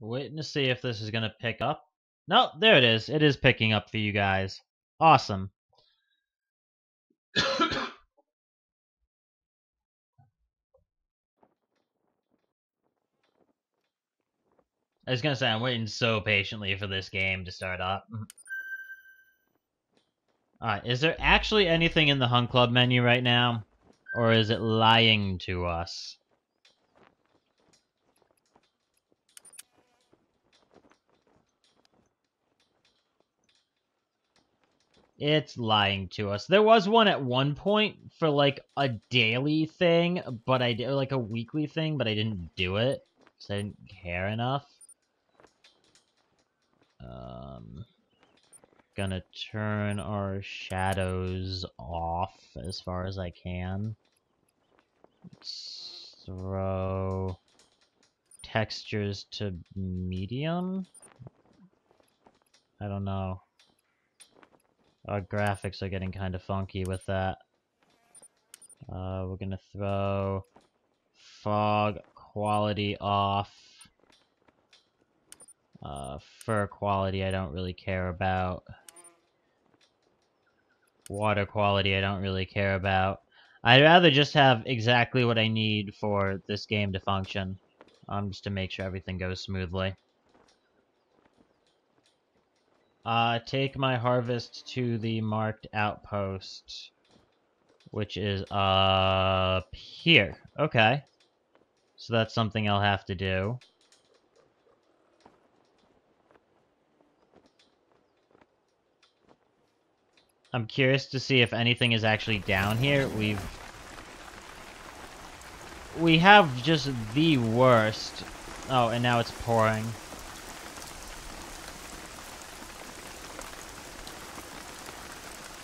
Waiting to see if this is gonna pick up. No, there it is. It is picking up for you guys. Awesome. I was gonna say, I'm waiting so patiently for this game to start up. Alright, is there actually anything in the Hunt Club menu right now? Or is it lying to us? It's lying to us. There was one at one point for like a daily thing, but I did like a weekly thing, but I didn't do it because I didn't care enough. Gonna turn our shadows off as far as I can. Let's throw textures to medium. I don't know. Our graphics are getting kind of funky with that. We're gonna throw fog quality off. Fur quality I don't really care about. Water quality I don't really care about. I'd rather just have exactly what I need for this game to function. Just to make sure everything goes smoothly. Take my harvest to the marked outpost, which is up here. Okay. So that's something I'll have to do. I'm curious to see if anything is actually down here. We have just the worst. Oh, and now it's pouring.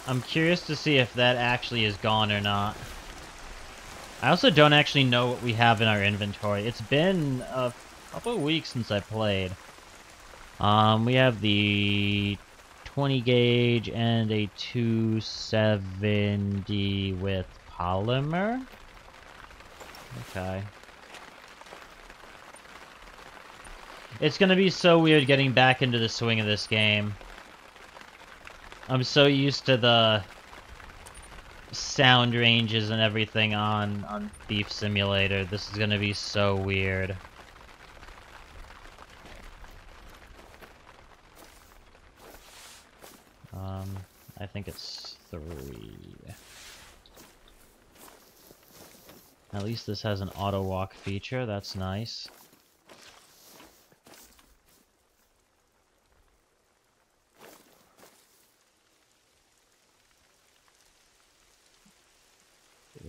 I'm curious to see if that actually is gone or not. I also don't actually know what we have in our inventory. It's been a couple of weeks since I played. We have the 20 gauge and a 270 with polymer. Okay. It's gonna be so weird getting back into the swing of this game. I'm so used to the sound ranges and everything on Thief Simulator. This is gonna be so weird. I think it's 3. At least this has an auto walk feature. That's nice.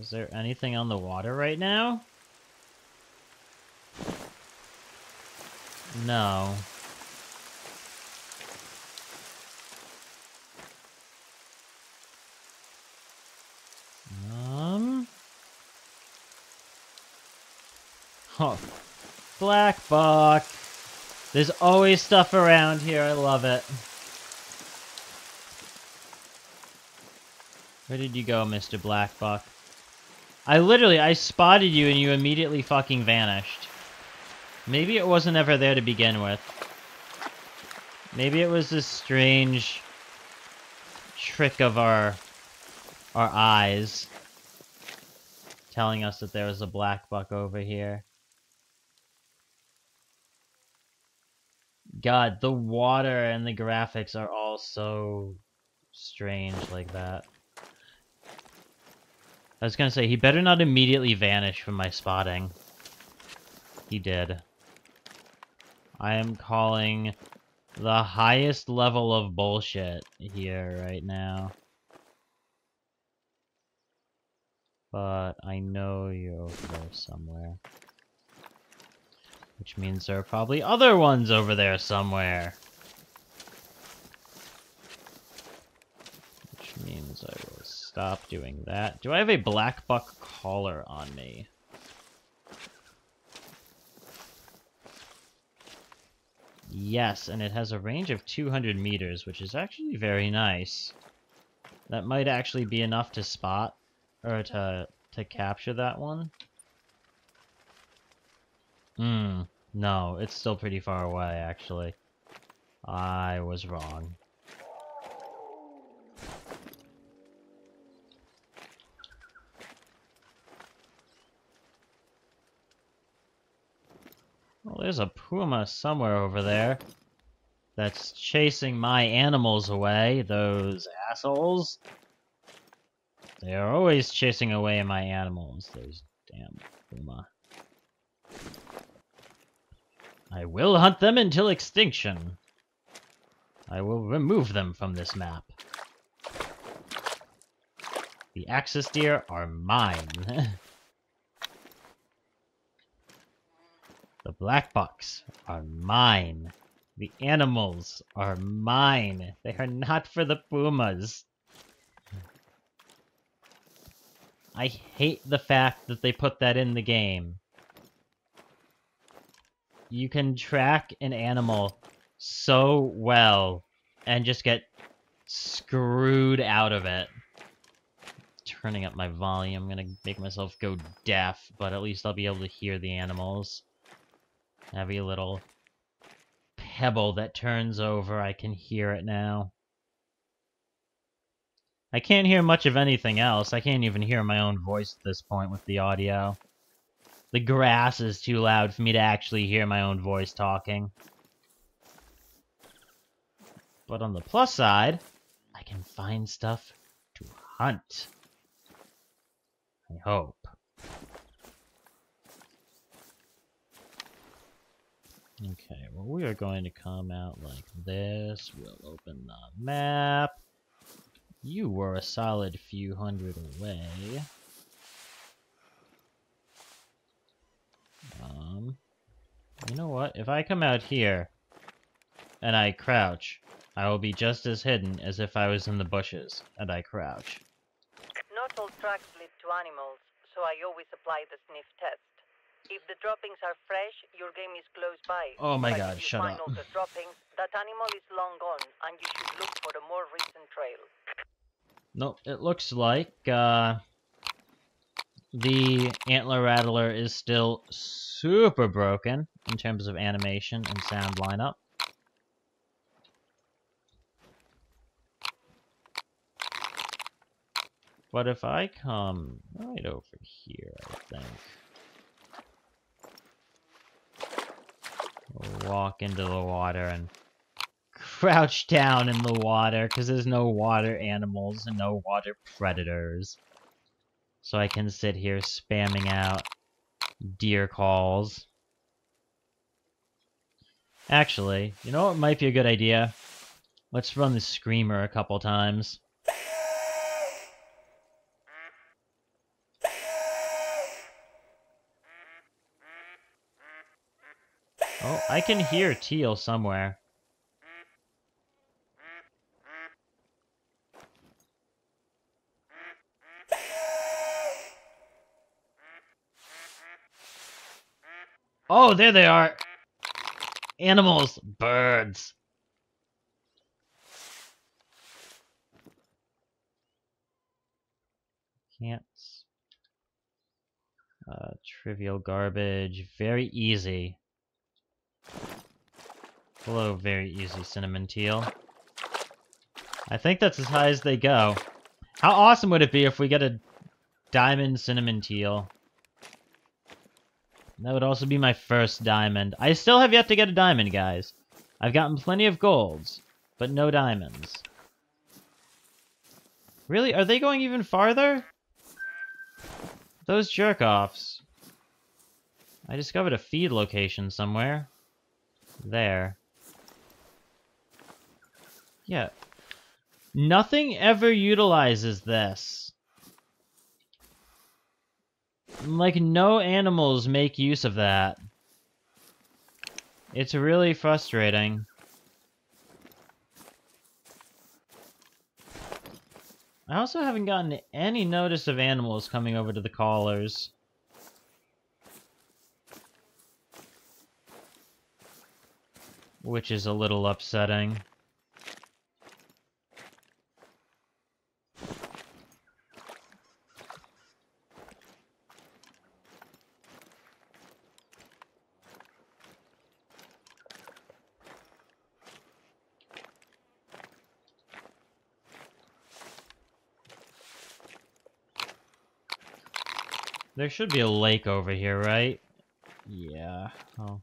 Is there anything on the water right now? No. Oh, black buck. There's always stuff around here. I love it. Where did you go, Mr. Blackbuck? I spotted you and you immediately fucking vanished. Maybe it wasn't ever there to begin with. Maybe it was this strange trick of our eyes telling us that there was a black buck over here. God, the water and the graphics are all so strange like that. I was gonna say, he better not immediately vanish from my spotting. He did. I am calling the highest level of bullshit here right now. But I know you're over there somewhere. Which means there are probably other ones over there somewhere. Which means I will stop doing that. Do I have a black buck collar on me? Yes, and it has a range of 200 meters, which is actually very nice. That might actually be enough to spot, or to capture that one. No, it's still pretty far away, actually. I was wrong. Well, there's a puma somewhere over there that's chasing my animals away, those assholes. They are always chasing away my animals, those damn puma. I will hunt them until extinction. I will remove them from this map. The axis deer are mine. The black bucks are mine. The animals are mine. They are not for the pumas. I hate the fact that they put that in the game. You can track an animal so well and just get screwed out of it. Turning up my volume, I'm gonna make myself go deaf, but at least I'll be able to hear the animals. Every little pebble that turns over, I can hear it now. I can't hear much of anything else. I can't even hear my own voice at this point with the audio. The grass is too loud for me to actually hear my own voice talking. But on the plus side, I can find stuff to hunt. I hope. Okay, well, we are going to come out like this. We'll open the map. You were a solid few hundred away. You know what? If I come out here and I crouch, I will be just as hidden as if I was in the bushes and I crouch. Not all tracks lead to animals, so I always apply the sniff test. If the droppings are fresh, your game is close by. Oh my but god, if you shut find up. all the droppings, that animal is long gone, and you should look for a more recent trail. Nope, it looks like, the Antler Rattler is still super broken in terms of animation and sound lineup. But if I come right over here, I think. We'll walk into the water and crouch down in the water, because there's no water animals and no water predators. So I can sit here spamming out deer calls. Actually, you know what might be a good idea? Let's run the screamer a couple times. Oh, I can hear teal somewhere. Oh, there they are! Animals! Birds! Can't. Trivial garbage. Very easy. Hello, very easy cinnamon teal. I think that's as high as they go. How awesome would it be if we get a diamond cinnamon teal? That would also be my first diamond. I still have yet to get a diamond, guys. I've gotten plenty of golds, but no diamonds. Really? Are they going even farther? Those jerk-offs. I discovered a feed location somewhere. There. Yeah. Nothing ever utilizes this. Like, no animals make use of that. It's really frustrating. I also haven't gotten any notice of animals coming over to the collars. Which is a little upsetting. There should be a lake over here, right? Yeah, I'll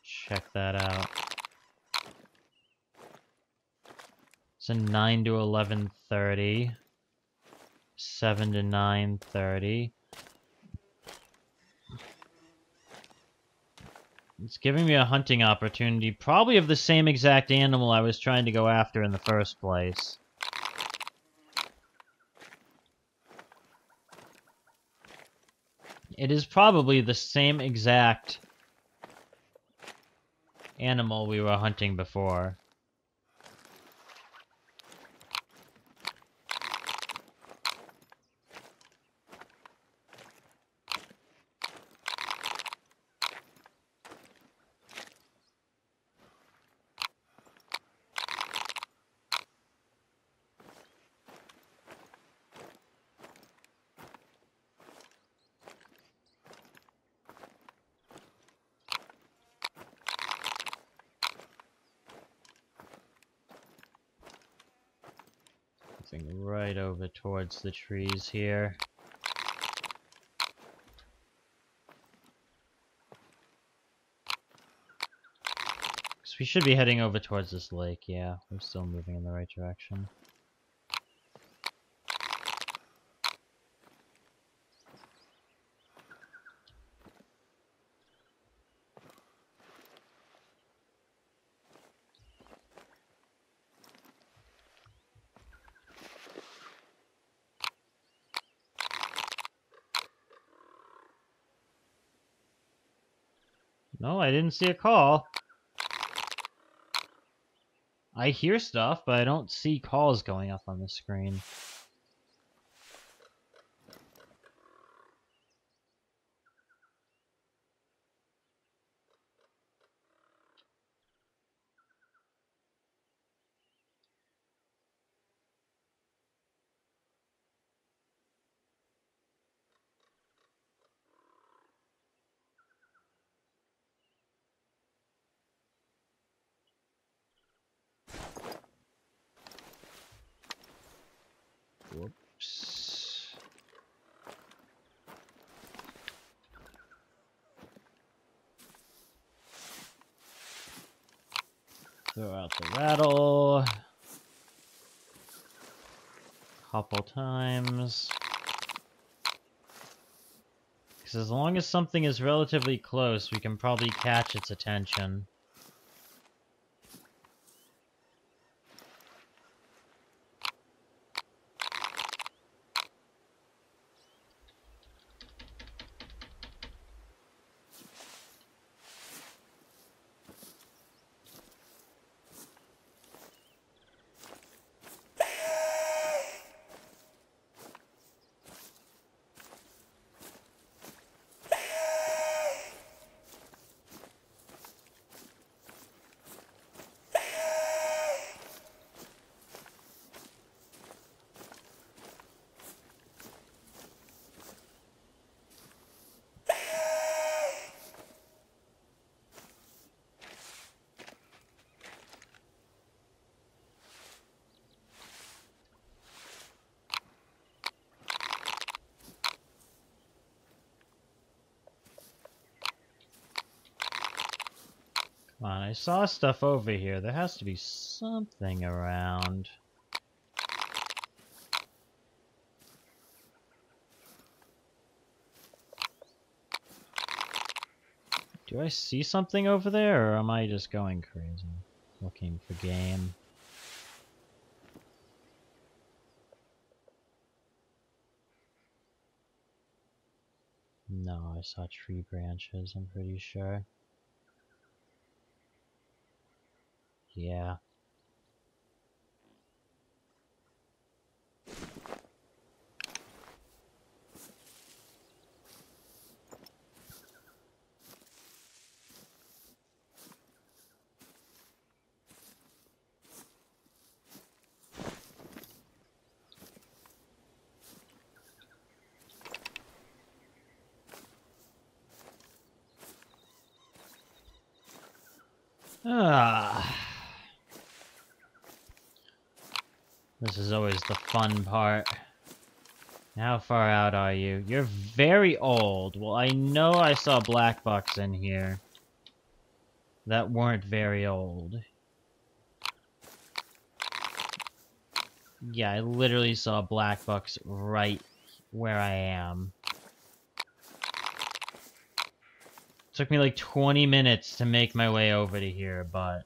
check that out. It's a 9 to 11:30. 7 to 9:30. It's giving me a hunting opportunity, probably of the same exact animal I was trying to go after in the first place. It is probably the same exact animal we were hunting before. Moving right over towards the trees here. So we should be heading over towards this lake, yeah. We're still moving in the right direction. No, I didn't see a call. I hear stuff, but I don't see calls going up on the screen. Whoops. Throw out the rattle. Couple times. Because as long as something is relatively close, we can probably catch its attention. Come on, I saw stuff over here. There has to be something around. Do I see something over there, or am I just going crazy? Looking for game. No, I saw tree branches, I'm pretty sure. Yeah. Ah. This is always the fun part. How far out are you? You're very old. Well, I know I saw black bucks in here that weren't very old. Yeah, I literally saw black bucks right where I am. Took me like 20 minutes to make my way over to here, but...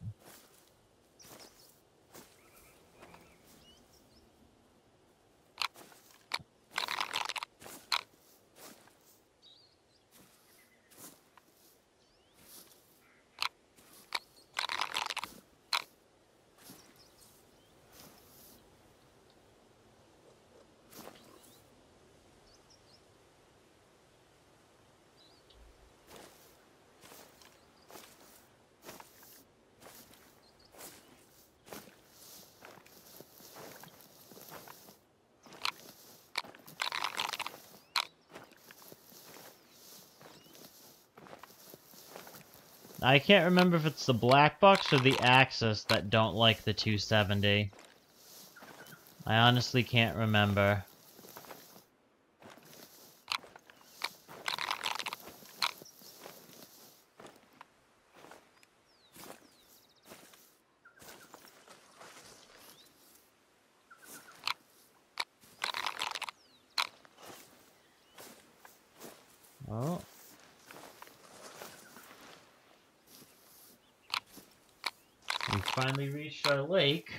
I can't remember if it's the black bucks or the Axis that don't like the 270. I honestly can't remember. Oh. We finally reached our lake.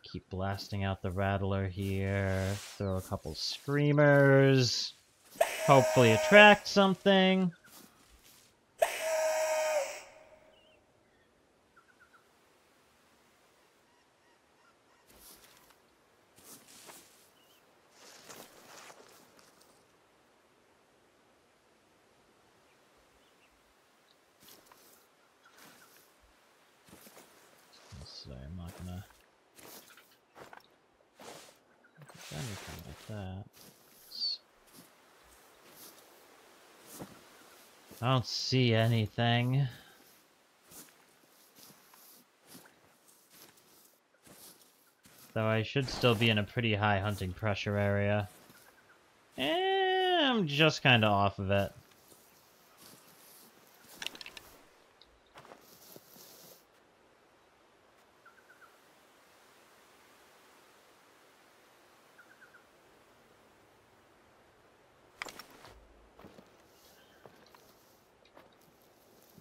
Keep blasting out the rattler here. Throw a couple screamers. Hopefully attract something. Sorry, I'm not gonna do anything like that. I don't see anything. Though I should still be in a pretty high hunting pressure area. I'm just kind of off of it.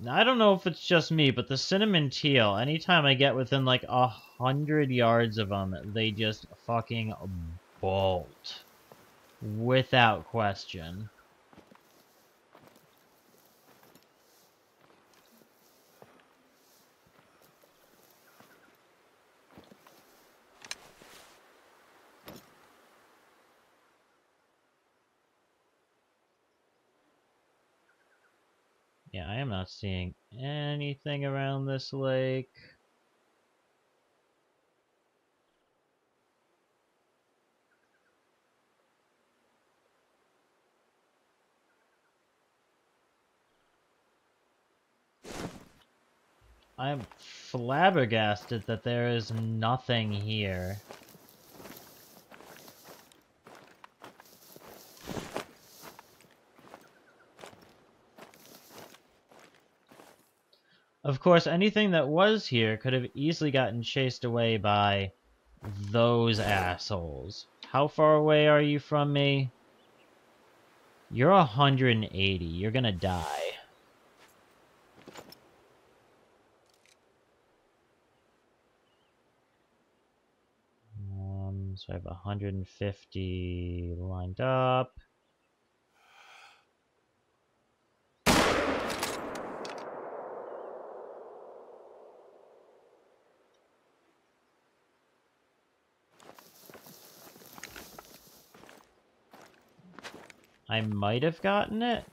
Now, I don't know if it's just me, but the cinnamon teal, anytime I get within like 100 yards of them, they just fucking bolt. Without question. Yeah, I am not seeing anything around this lake. I'm flabbergasted that there is nothing here. Of course, anything that was here could have easily gotten chased away by those assholes. How far away are you from me? You're 180. You're gonna die. So I have 150 lined up. I might have gotten it.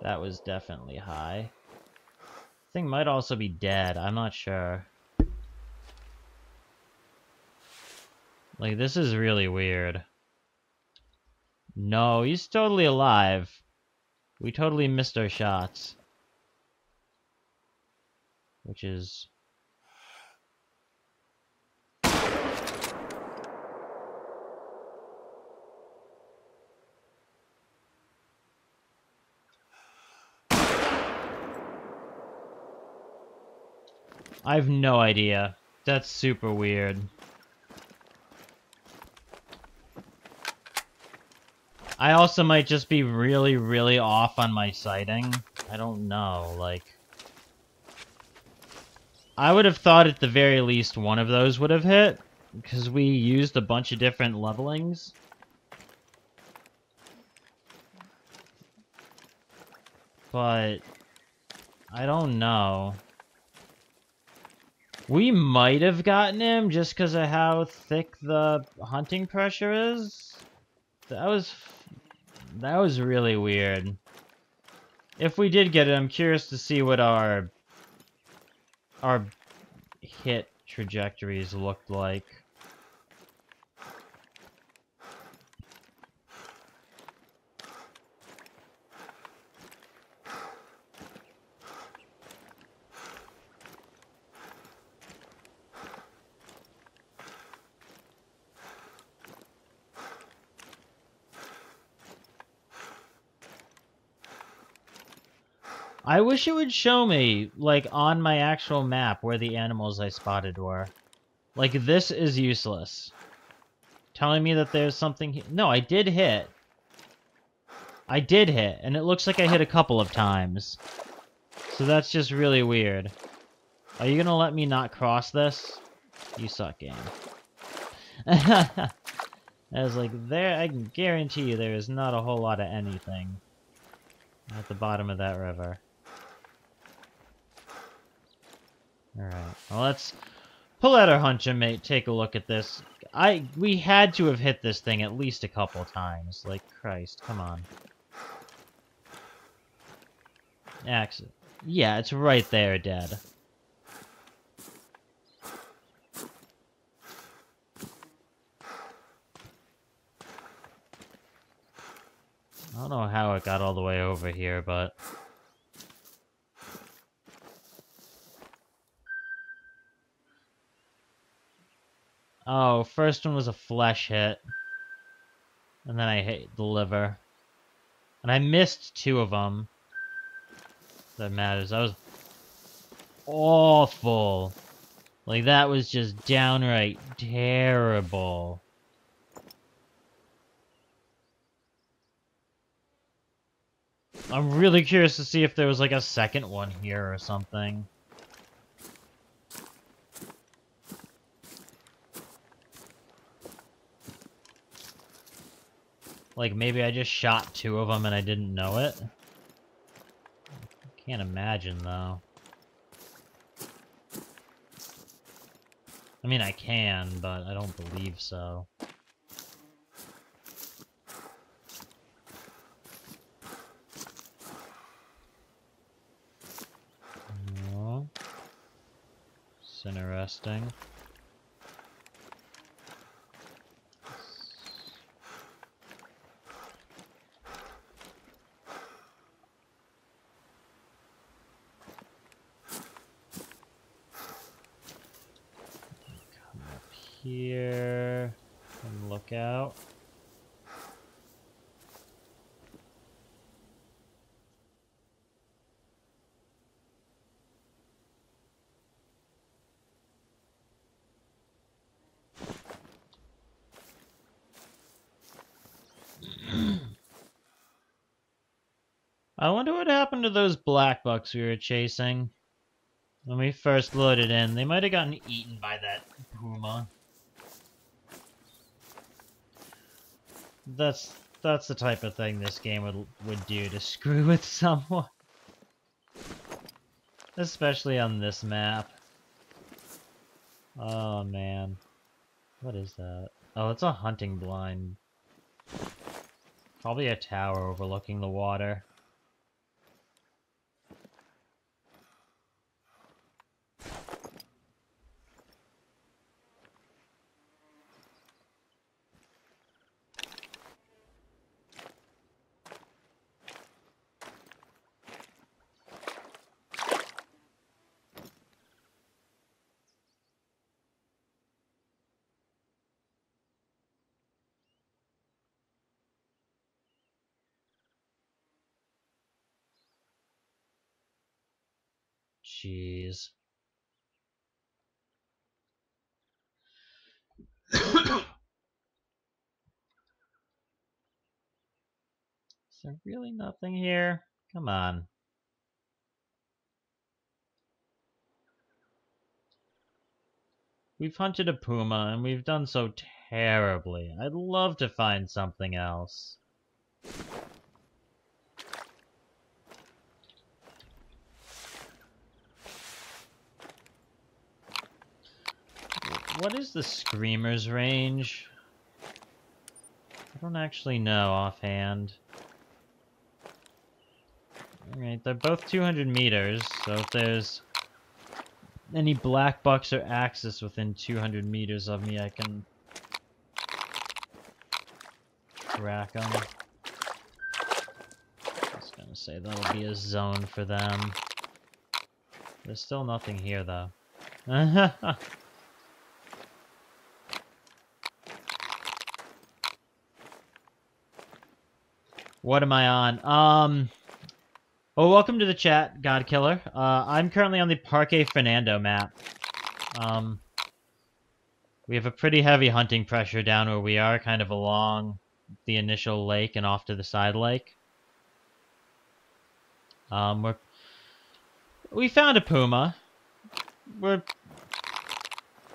That was definitely high. Thing might also be dead. I'm not sure. Like, this is really weird. No, he's totally alive. We totally missed our shots. Which is... I have no idea. That's super weird. I also might just be really, really off on my sighting. I don't know, like... I would have thought at the very least one of those would have hit, because we used a bunch of different levelings. But... I don't know. We might have gotten him just because of how thick the hunting pressure is. That was really weird. If we did get it, I'm curious to see what our hit trajectories looked like. I wish it would show me, like, on my actual map where the animals I spotted were. Like, this is useless. Telling me that there's something... No, I did hit. I did hit, and it looks like I hit a couple of times. So that's just really weird. Are you gonna let me not cross this? You suck, game. I was like, there, I can guarantee you there is not a whole lot of anything at the bottom of that river. Alright, well, let's pull out our hunch and take a look at this. We had to have hit this thing at least a couple times. Like, Christ, come on. Accident. Yeah, it's right there, dead. I don't know how it got all the way over here, but... Oh, first one was a flesh hit. And then I hit the liver. And I missed 2 of them. That matters. That was awful. Like, that was just downright terrible. I'm really curious to see if there was, like, a second one here or something. Like, maybe I just shot 2 of them and I didn't know it? Can't imagine, though. I mean, I can, but I don't believe so. Oh. It's interesting. Here and look out. I wonder what happened to those black bucks we were chasing when we first loaded in. They might have gotten eaten by that puma. That's the type of thing this game would do to screw with someone. Especially on this map. Oh man. What is that? Oh, it's a hunting blind. Probably a tower overlooking the water. Jeez. Is there really nothing here? Come on. We've hunted a puma, and we've done so terribly. I'd love to find something else. What is the Screamer's range? I don't actually know offhand. Alright, they're both 200 meters, so if there's any black bucks or axis within 200 meters of me, I can track them. I was gonna say that'll be a zone for them. There's still nothing here, though. What am I on? Well, welcome to the chat, Godkiller. I'm currently on the Parque Fernando map. We have a pretty heavy hunting pressure down where we are, kind of along the initial lake and off to the side lake. We found a puma. We're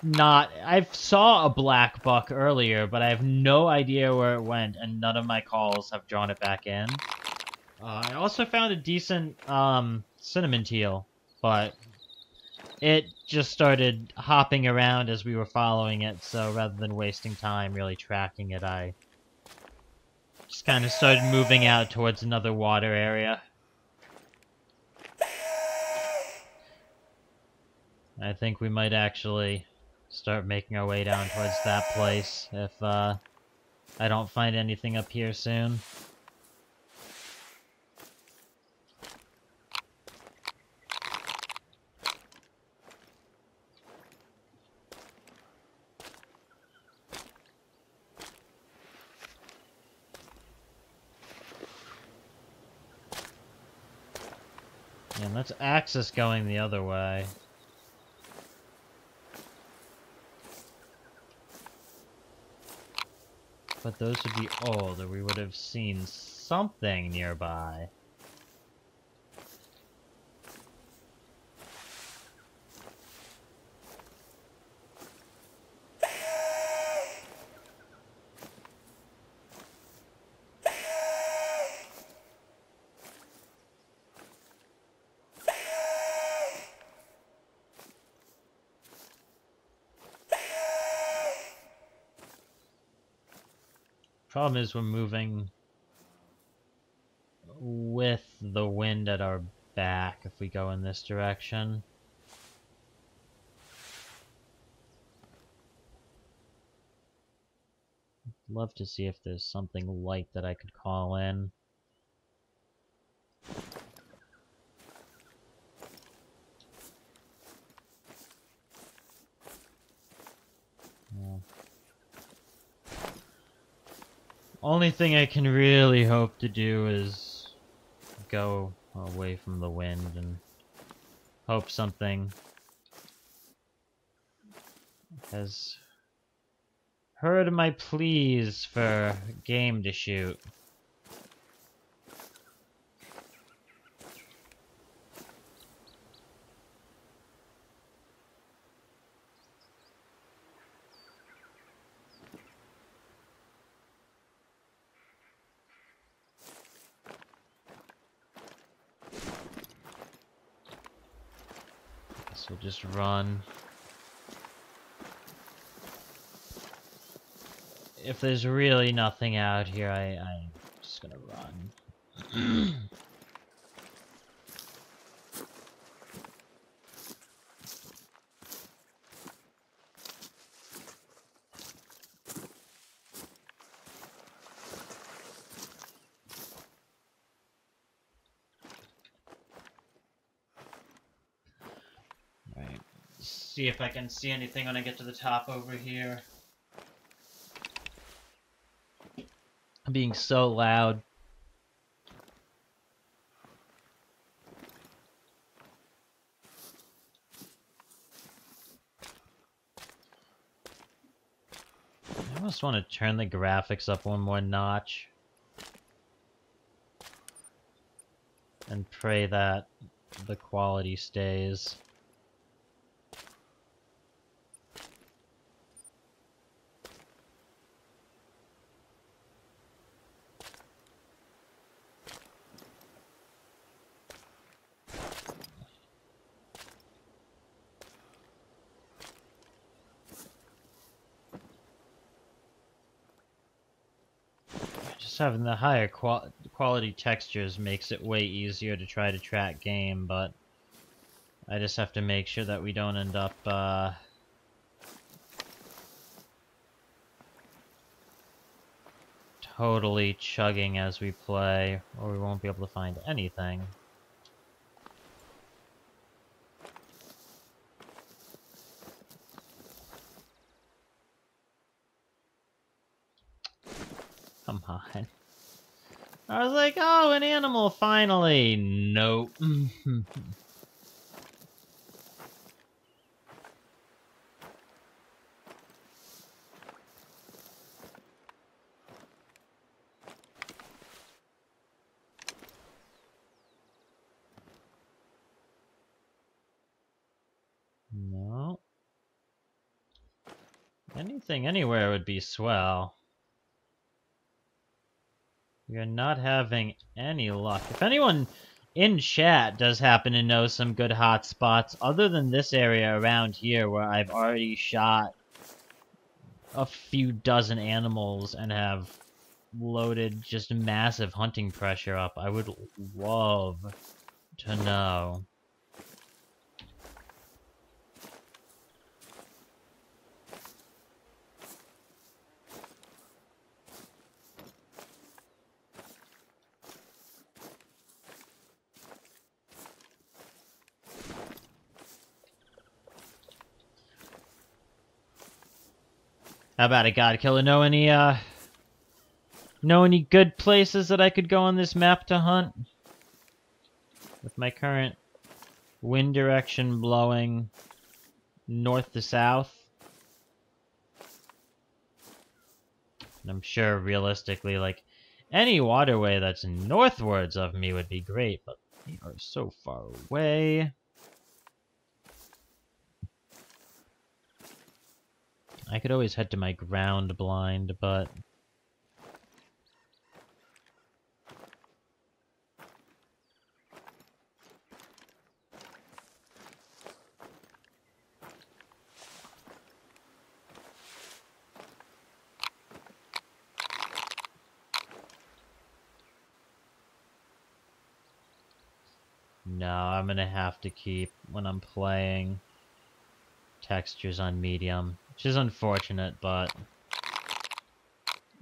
not... I saw a black buck earlier, but I have no idea where it went, and none of my calls have drawn it back in. I also found a decent cinnamon teal, but it just started hopping around as we were following it, so rather than wasting time really tracking it, I just kind of started moving out towards another water area. I think we might actually start making our way down towards that place if I don't find anything up here soon. And that's Axis going the other way. But those would be old, or we would have seen something nearby. Problem is we're moving with the wind at our back if we go in this direction. Love to see if there's something light that I could call in. Yeah. Only thing I can really hope to do is go away from the wind and hope something has heard my pleas for game to shoot. Guess we'll just run. If there's really nothing out here, I'm just gonna run. Alright, see if I can see anything when I get to the top over here. I'm being so loud. almost want to turn the graphics up one more notch. And pray that the quality stays. Just having the higher quality textures makes it way easier to try to track game, but I just have to make sure that we don't end up totally chugging as we play, or we won't be able to find anything. Come on. I was like, oh, an animal, finally. Nope. No. Anything anywhere would be swell. We are not having any luck. If anyone in chat does happen to know some good hot spots, other than this area around here where I've already shot a few dozen animals and have loaded just massive hunting pressure up, I would love to know. How about it, God Killer? Know any good places that I could go on this map to hunt? With my current wind direction blowing north to south. And I'm sure realistically, like, any waterway that's northwards of me would be great, but they are so far away. I could always head to my ground blind, but no, I'm gonna have to keep, when I'm playing, textures on medium, which is unfortunate, but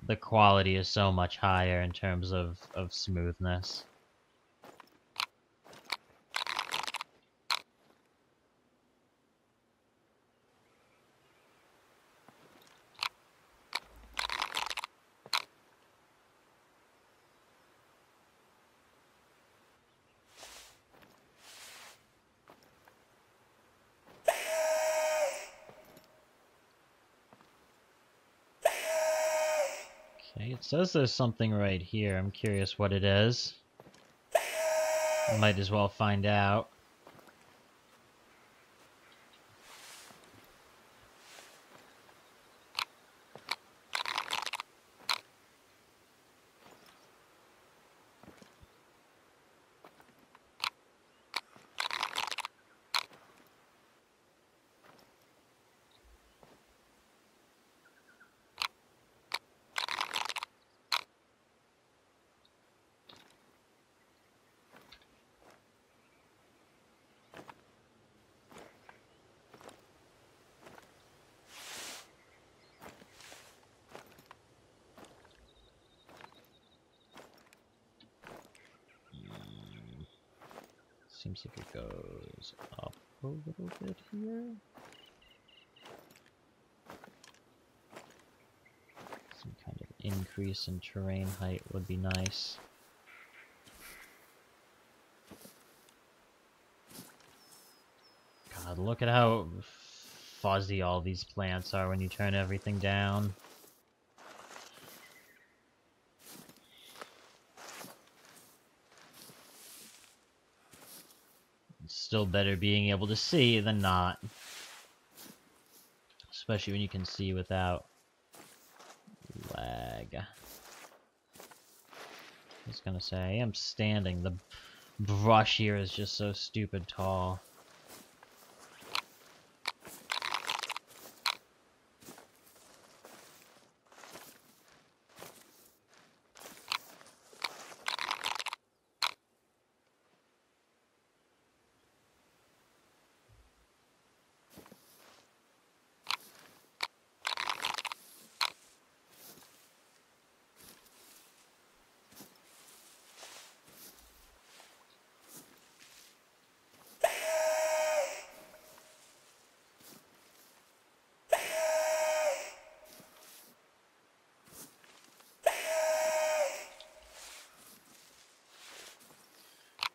the quality is so much higher in terms of smoothness. Okay, it says there's something right here. I'm curious what it is. I might as well find out. Seems like it goes up a little bit here. Some kind of increase in terrain height would be nice. God, look at how fuzzy all these plants are when you turn everything down. still better being able to see than not. Especially when you can see without lag. I was gonna say, I am standing. The brush here is just so stupid tall.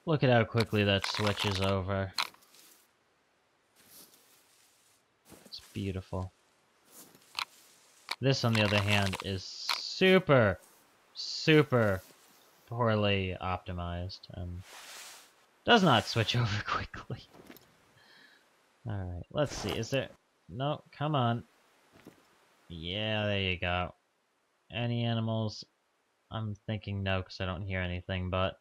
Look at how quickly that switches over. It's beautiful. This, on the other hand, is super, super poorly optimized and does not switch over quickly. Alright, let's see. Is there... No, come on. Yeah, there you go. Any animals? I'm thinking no, because I don't hear anything, but...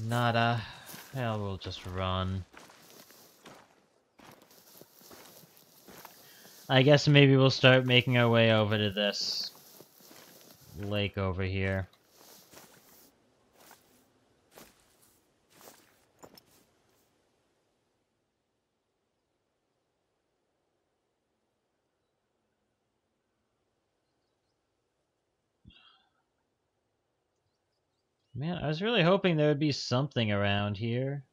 Nada. Hell, we'll just run. I guess maybe we'll start making our way over to this lake over here. Man, I was really hoping there would be something around here.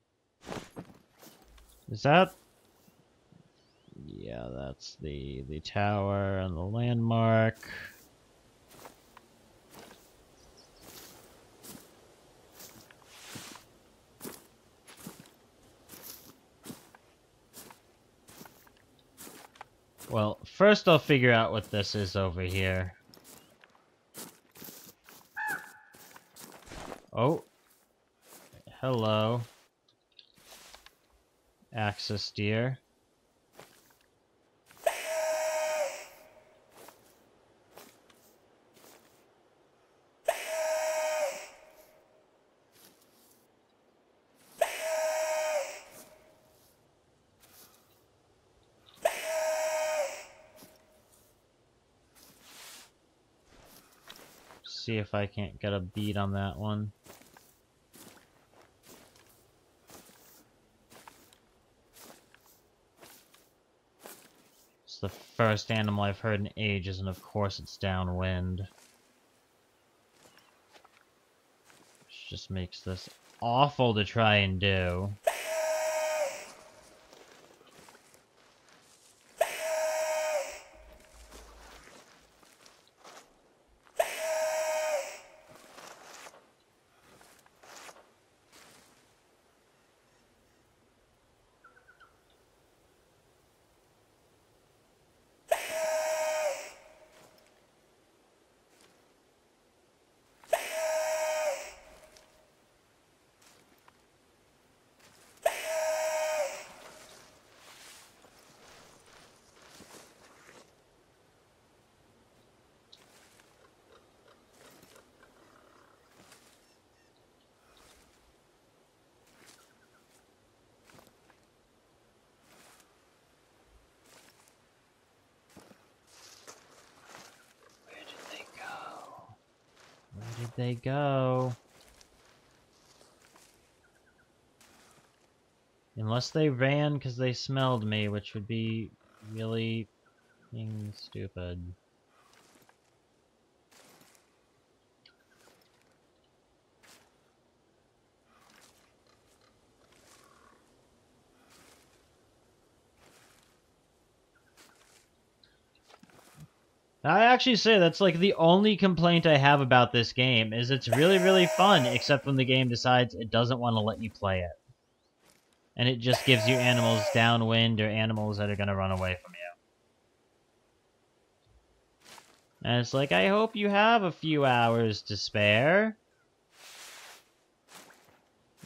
Is that... Yeah, that's the tower and the landmark. Well, first I'll figure out what this is over here. Oh. Hello. Axis deer. See if I can't get a beat on that one. It's the first animal I've heard in ages, and of course it's downwind. Which just makes this awful to try and do. Where did they go? Unless they ran because they smelled me, which would be really stupid. I actually say that's like the only complaint I have about this game, is it's really, really fun, except when the game decides it doesn't want to let you play it. And it just gives you animals downwind or animals that are going to run away from you. And it's like, I hope you have a few hours to spare.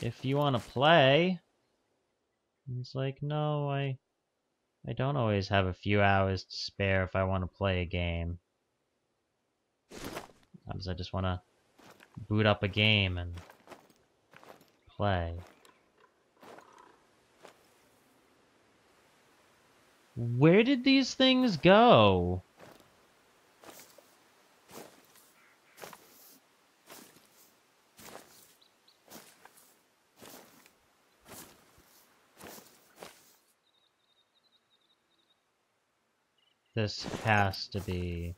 If you want to play. And it's like, no, I don't always have a few hours to spare if I want to play a game. Sometimes I just want to boot up a game and play. Where did these things go? This has to be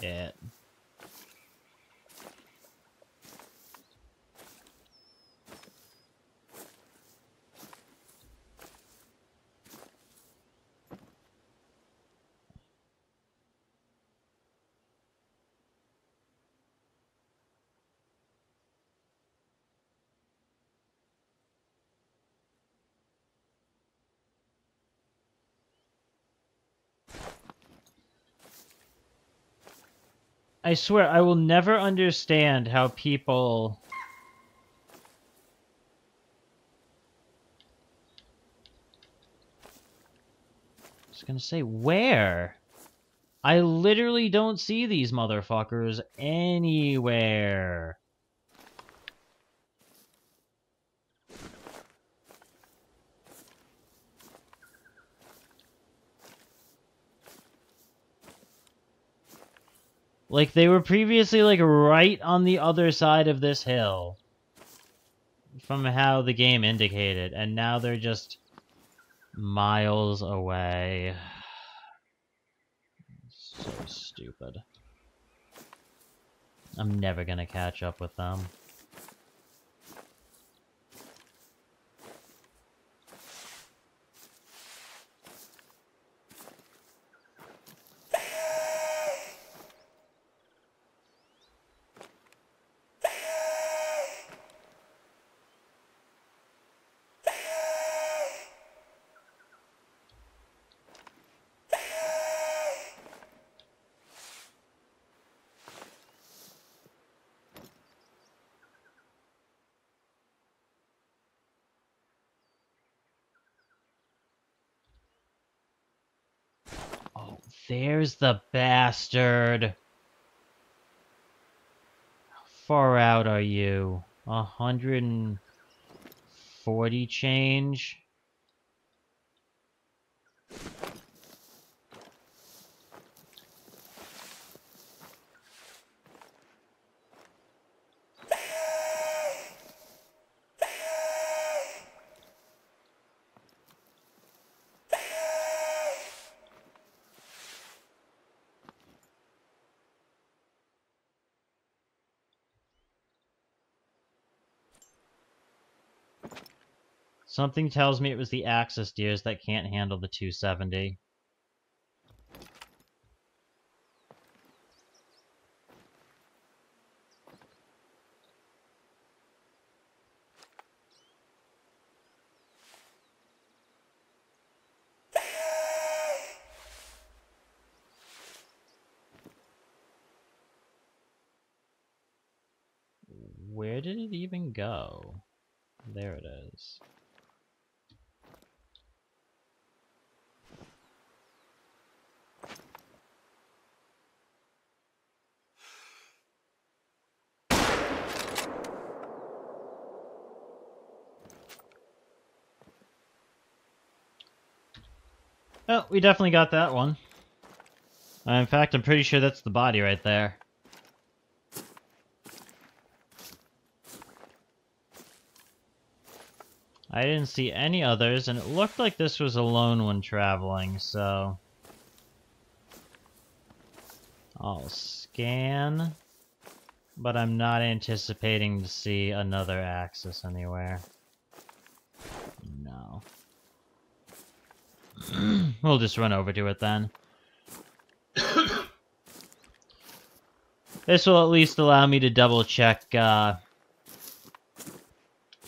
it. I swear, I will never understand how people... I was gonna say, where? I literally don't see these motherfuckers anywhere. Like, they were previously, like, right on the other side of this hill. From how the game indicated. And now they're just miles away. So stupid. I'm never gonna catch up with them. Oh, there's the bastard. How far out are you? 140 change? Something tells me it was the Axis deers that can't handle the 270. Where did it even go? There it is. Oh, we definitely got that one. In fact, I'm pretty sure that's the body right there. I didn't see any others, and it looked like this was a lone one traveling, so... I'll scan, but I'm not anticipating to see another Axis anywhere. No. We'll just run over to it then. This will at least allow me to double check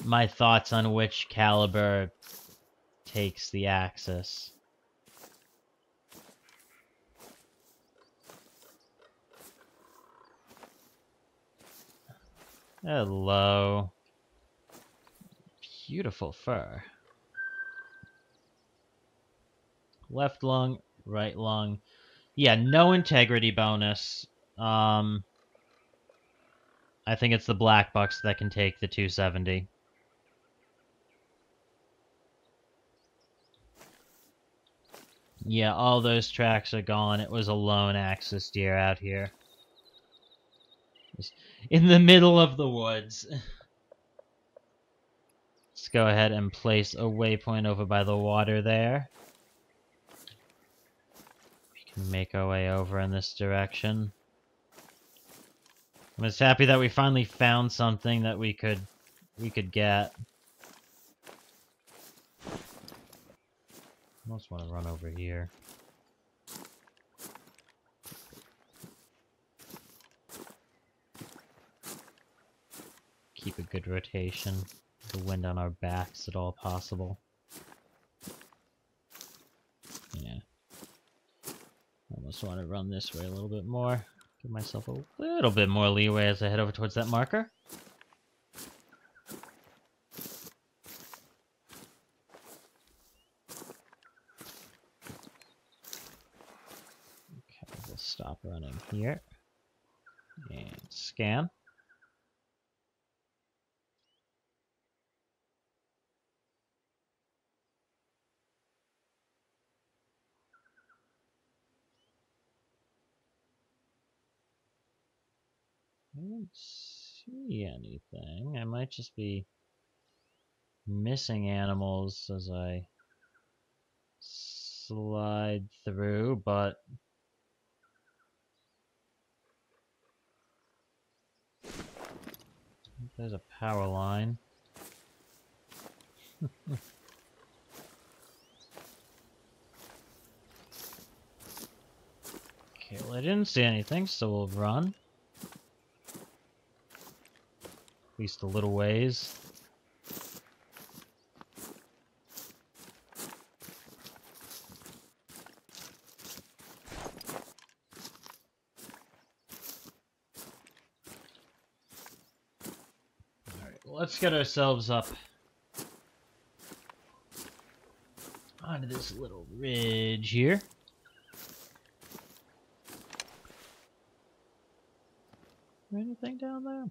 my thoughts on which caliber takes the axis. Hello. Beautiful fur. Left lung, right lung. Yeah, no integrity bonus. I think it's the black bucks that can take the 270. Yeah, all those tracks are gone. It was a lone axis deer out here. Just in the middle of the woods. Let's go ahead and place a waypoint over by the water there. We can make our way over in this direction. I'm just happy that we finally found something that we could get. I almost want to run over here. Keep a good rotation. The wind on our backs at all possible. Yeah. Almost want to run this way a little bit more. Give myself a little bit more leeway as I head over towards that marker. Okay, we'll stop running here. And scan. I don't see anything. I might just be missing animals as I slide through, but there's a power line. Okay, well I didn't see anything, so we'll run. At least a little ways. Alright, let's get ourselves up onto this little ridge here. Anything down there?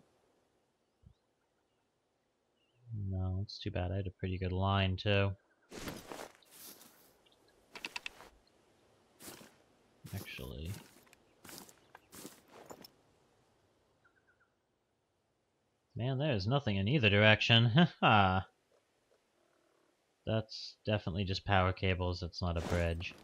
No, it's too bad. I had a pretty good line, too. Actually. Man, there's nothing in either direction. Haha. That's definitely just power cables. It's not a bridge.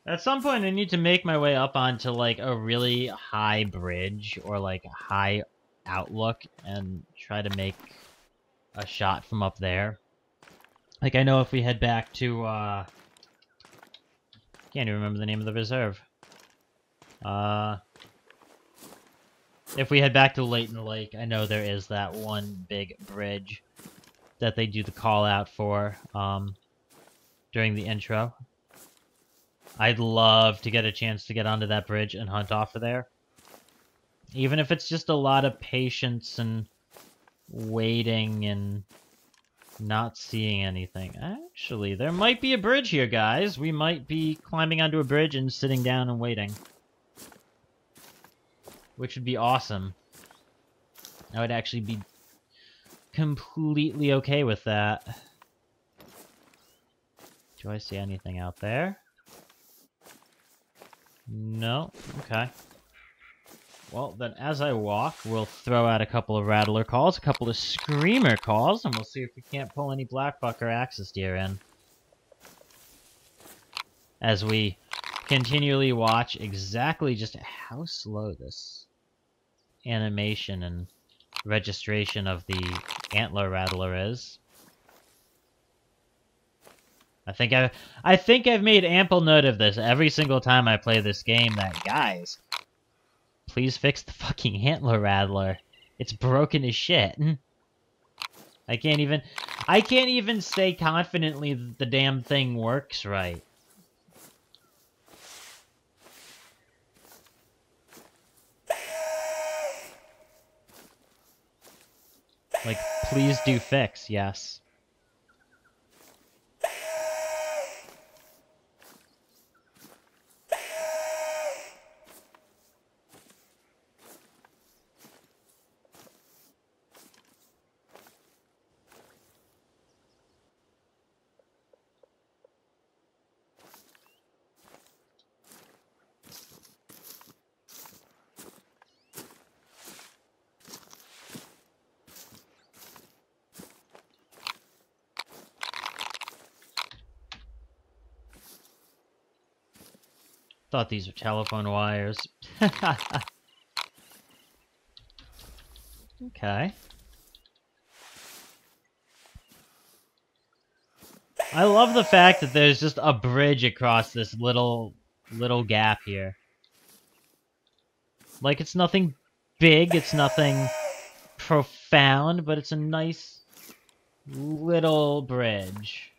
At some point, I need to make my way up onto, like, a really high bridge or, like, a high outlook and try to make a shot from up there. Like, I know if we head back to, can't even remember the name of the reserve. If we head back to Layton Lake, I know there is that one big bridge that they do the call out for, during the intro. I'd love to get a chance to get onto that bridge and hunt off of there. Even if it's just a lot of patience and waiting and not seeing anything. Actually, there might be a bridge here, guys. We might be climbing onto a bridge and sitting down and waiting. Which would be awesome. I would actually be completely okay with that. Do I see anything out there? No? Okay. Well, then as I walk, we'll throw out a couple of rattler calls, a couple of screamer calls, and we'll see if we can't pull any blackbuck or axis deer in. As we continually watch exactly just how slow this animation and registration of the antler rattler is. I think I've made ample note of this every single time I play this game that, guys, please fix the fucking antler rattler. It's broken as shit. I can't even say confidently that the damn thing works right. Like, please do fix, yes. Thought these were telephone wires. Okay. I love the fact that there's just a bridge across this little gap here. Like, it's nothing big, it's nothing profound, but it's a nice little bridge.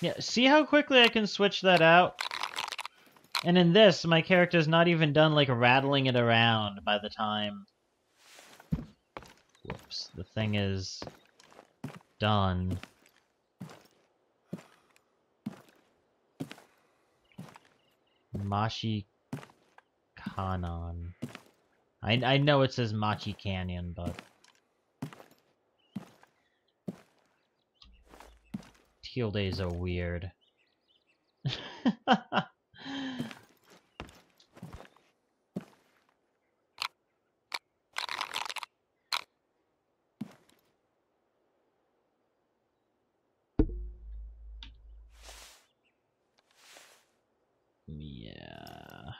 Yeah, see how quickly I can switch that out? And in this, my character's not even done, like, rattling it around by the time... Whoops, the thing is... done. Machi Kanon. I know it says Machi Canyon, but... Teal days are weird. Yeah.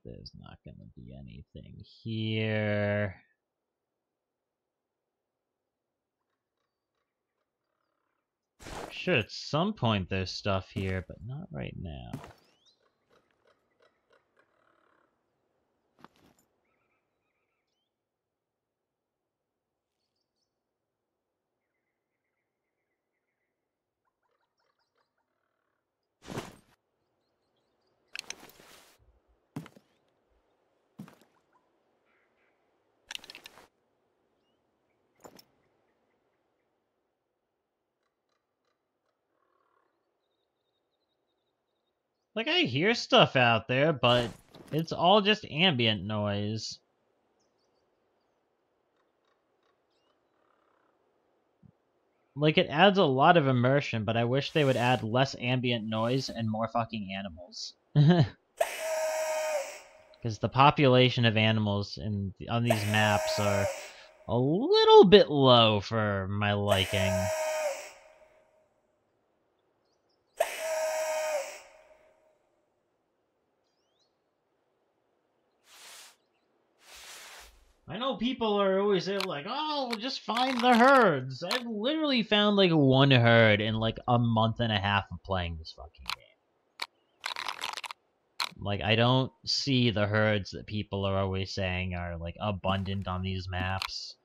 There's not gonna be anything here. Sure, at some point there's stuff here, but not right now. Like, I hear stuff out there, but it's all just ambient noise. Like, it adds a lot of immersion, but I wish they would add less ambient noise and more fucking animals. Because the population of animals on these maps are a little bit low for my liking. I know people are always saying, like, oh, just find the herds. I've literally found, like, one herd in, like, a month and a half of playing this fucking game. Like, I don't see the herds that people are always saying are, like, abundant on these maps.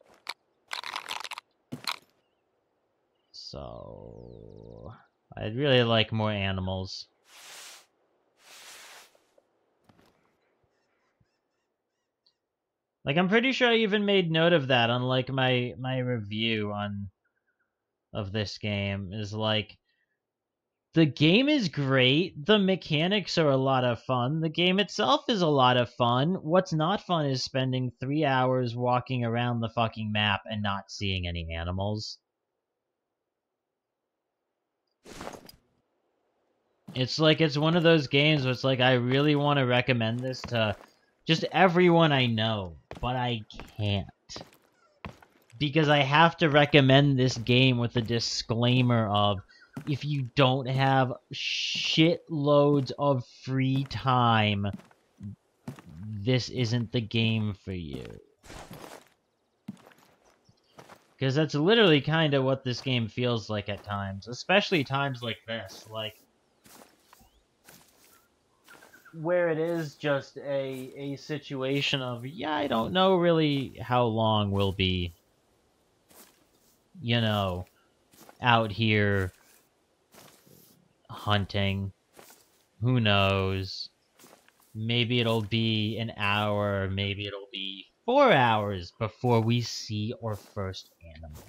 So... I'd really like more animals. Like, I'm pretty sure I even made note of that on, like, my review of this game. Is, like, the game is great, the mechanics are a lot of fun, the game itself is a lot of fun. What's not fun is spending 3 hours walking around the fucking map and not seeing any animals. It's like, it's one of those games where it's like, I really want to recommend this to just everyone I know, but I can't. Because I have to recommend this game with a disclaimer of, if you don't have shitloads of free time, this isn't the game for you. Because that's literally kind of what this game feels like at times. Especially times like this. Like, where it is just a situation of, yeah, I don't know really how long we'll be, you know, out here hunting. Who knows? Maybe it'll be an hour, maybe it'll be 4 hours before we see our first animal.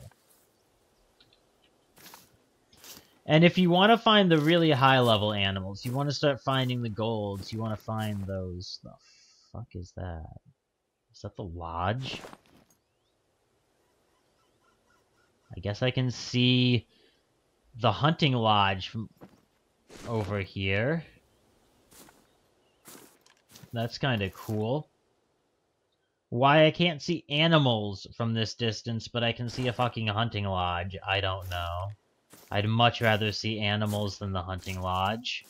And if you want to find the really high-level animals, you want to start finding the golds, you want to find those... The fuck is that? Is that the lodge? I guess I can see the hunting lodge from over here. That's kind of cool. Why I can't see animals from this distance, but I can see a fucking hunting lodge, I don't know. I'd much rather see animals than the hunting lodge.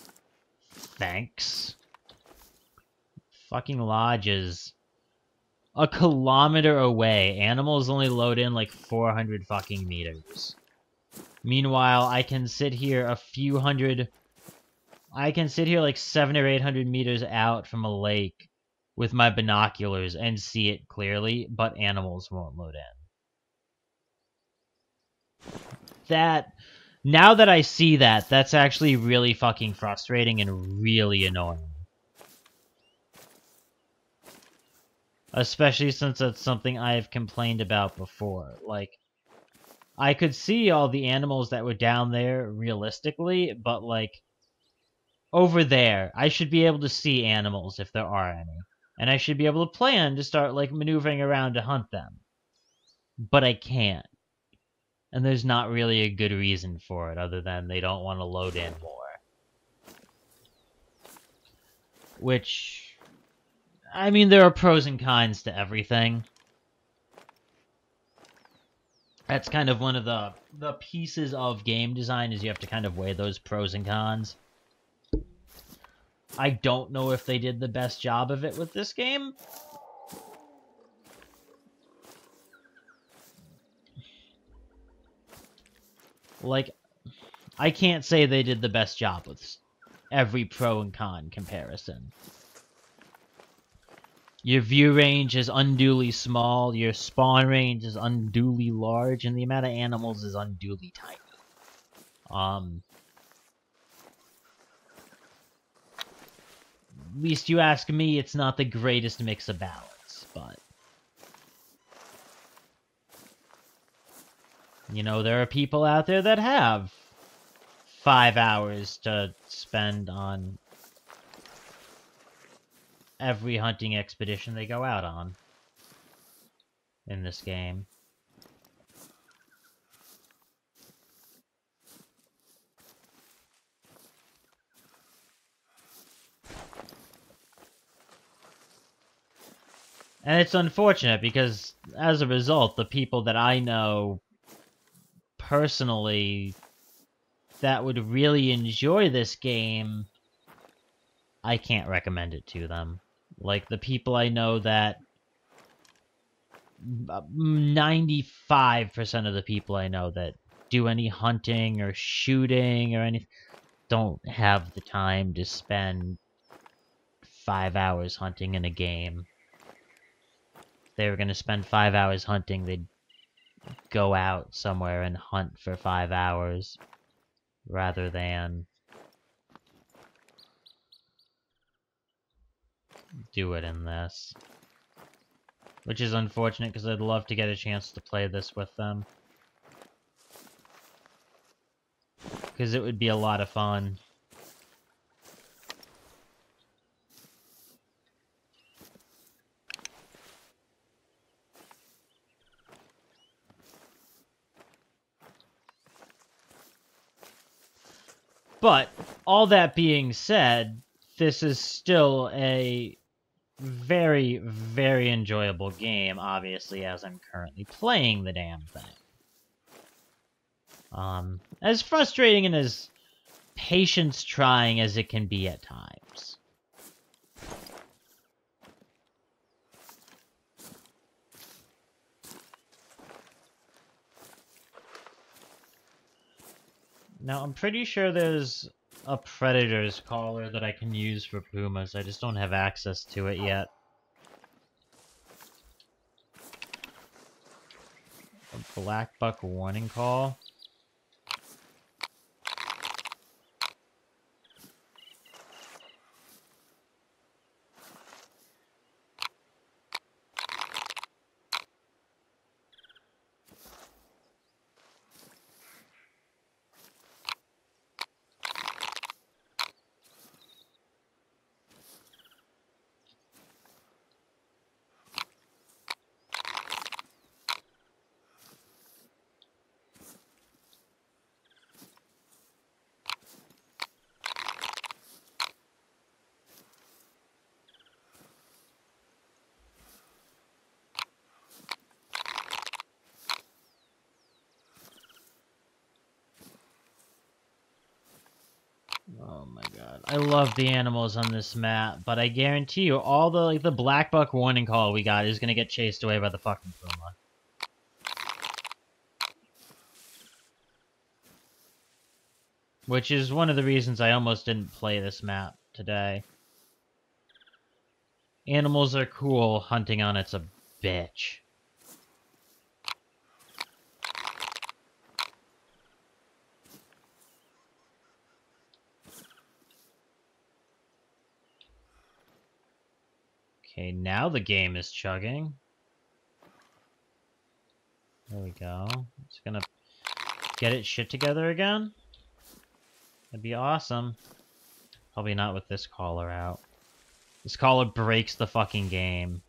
Thanks. Fucking lodge is a kilometer away. Animals only load in like 400 fucking meters. Meanwhile, I can sit here a few hundred... I can sit here like 700 or 800 meters out from a lake with my binoculars and see it clearly, but animals won't load in. That... Now that I see that, that's actually really fucking frustrating and really annoying. Especially since that's something I've complained about before. Like, I could see all the animals that were down there realistically, but like, over there, I should be able to see animals if there are any. And I should be able to plan to start like maneuvering around to hunt them. But I can't. And there's not really a good reason for it, other than they don't want to load in more. Which, I mean, there are pros and cons to everything. That's kind of one of the pieces of game design, is you have to kind of weigh those pros and cons. I don't know if they did the best job of it with this game. Like, I can't say they did the best job with every pro and con comparison. Your view range is unduly small, your spawn range is unduly large, and the amount of animals is unduly tiny. At least you ask me, it's not the greatest mix of balance, but... You know, there are people out there that have 5 hours to spend on every hunting expedition they go out on in this game. And it's unfortunate because, as a result, the people that I know personally that would really enjoy this game, I can't recommend it to them. Like, the people I know that... 95% of the people I know that do any hunting or shooting or anything don't have the time to spend 5 hours hunting in a game. If they were going to spend 5 hours hunting, they'd go out somewhere and hunt for 5 hours rather than do it in this. Which is unfortunate because I'd love to get a chance to play this with them. Because it would be a lot of fun. But, all that being said, this is still a very, very enjoyable game, obviously, as I'm currently playing the damn thing. As frustrating and as patience-trying as it can be at times. Now, I'm pretty sure there's a predator's collar that I can use for pumas. I just don't have access to it yet. A black buck warning call. Oh my god. I love the animals on this map, but I guarantee you all the black buck warning call we got is gonna get chased away by the fucking puma. Which is one of the reasons I almost didn't play this map today. Animals are cool, hunting on it's a bitch. Okay, now the game is chugging. There we go. It's gonna get its shit together again. That'd be awesome. Probably not with this collar out. This collar breaks the fucking game.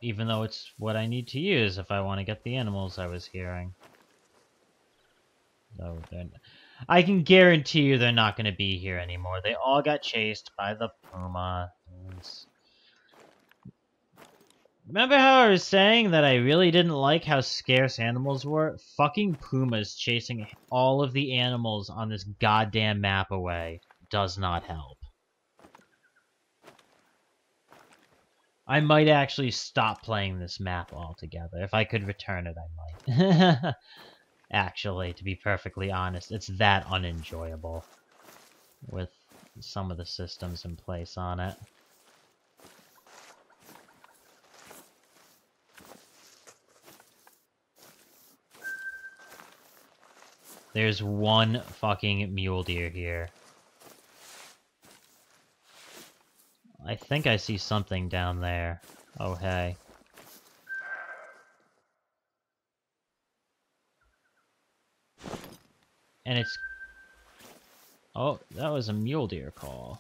Even though it's what I need to use if I want to get the animals I was hearing. So I can guarantee you they're not going to be here anymore. They all got chased by the puma. Remember how I was saying that I really didn't like how scarce animals were? Fucking pumas chasing all of the animals on this goddamn map away does not help. I might actually stop playing this map altogether. If I could return it, I might. Actually, to be perfectly honest, it's that unenjoyable with some of the systems in place on it. There's one fucking mule deer here. I think I see something down there. Oh, hey. And it's... Oh, that was a mule deer call.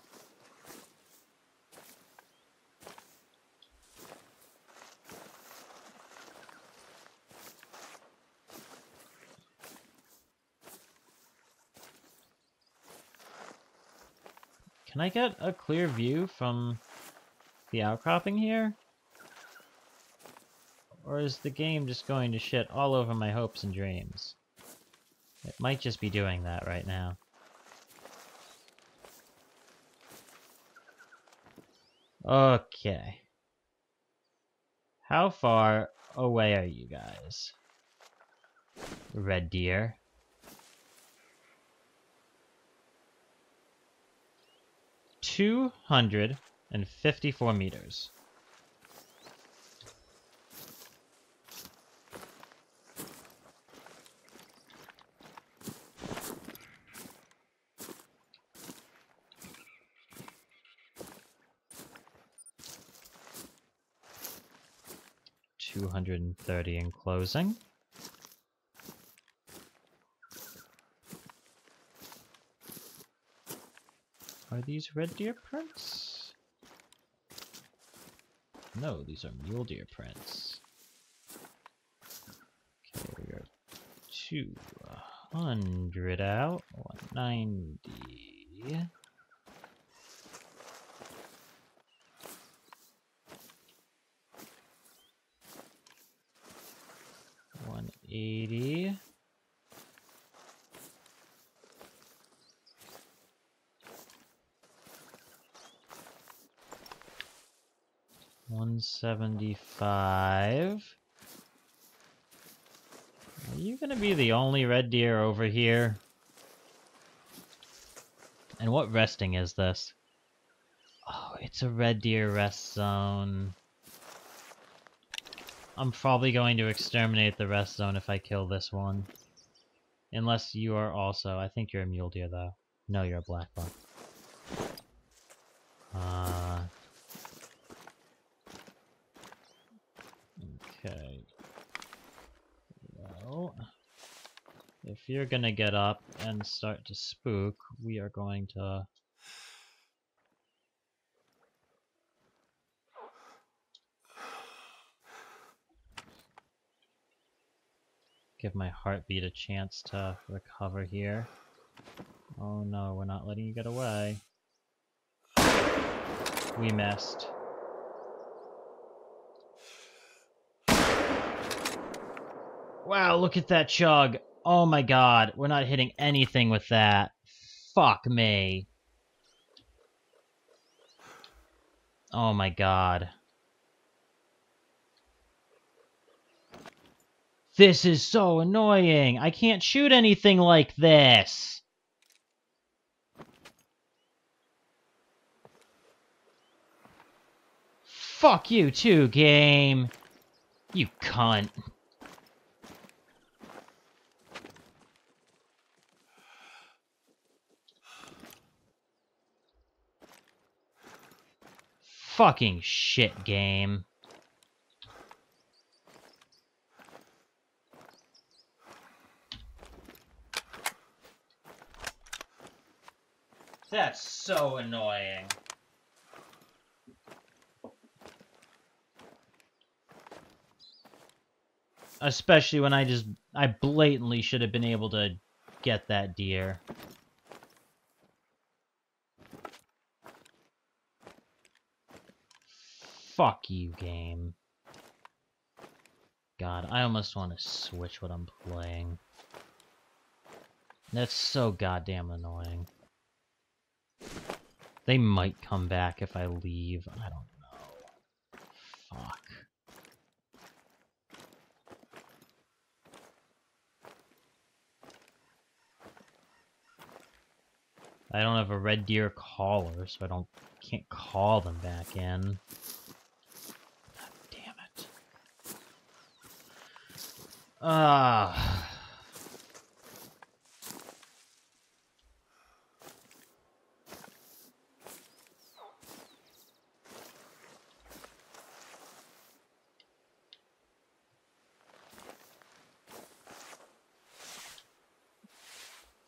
Can I get a clear view from the outcropping here? Or is the game just going to shit all over my hopes and dreams? It might just be doing that right now. Okay. How far away are you guys? Red deer. 254 meters. $230 in closing. Are these red deer prints? No, these are mule deer prints. Okay, we are 200 out. 190. $180. $175. you gonna be the only red deer over here? And what resting is this? Oh, it's a red deer rest zone. I'm probably going to exterminate the rest zone if I kill this one. Unless you are also... I think you're a mule deer, though. No, you're a black buck. Okay. Well... If you're gonna get up and start to spook, we are going to... give my heartbeat a chance to recover here. Oh no, we're not letting you get away. We missed. Wow, look at that chug! Oh my god, we're not hitting anything with that. Fuck me. Oh my god. This is so annoying! I can't shoot anything like this! Fuck you too, game! You cunt. Fucking shit, game. That's so annoying. Especially when I blatantly should have been able to get that deer. Fuck you, game. God, I almost want to switch what I'm playing. That's so goddamn annoying. They might come back if I leave. I don't know. Fuck. I don't have a red deer caller, so I can't call them back in. God damn it.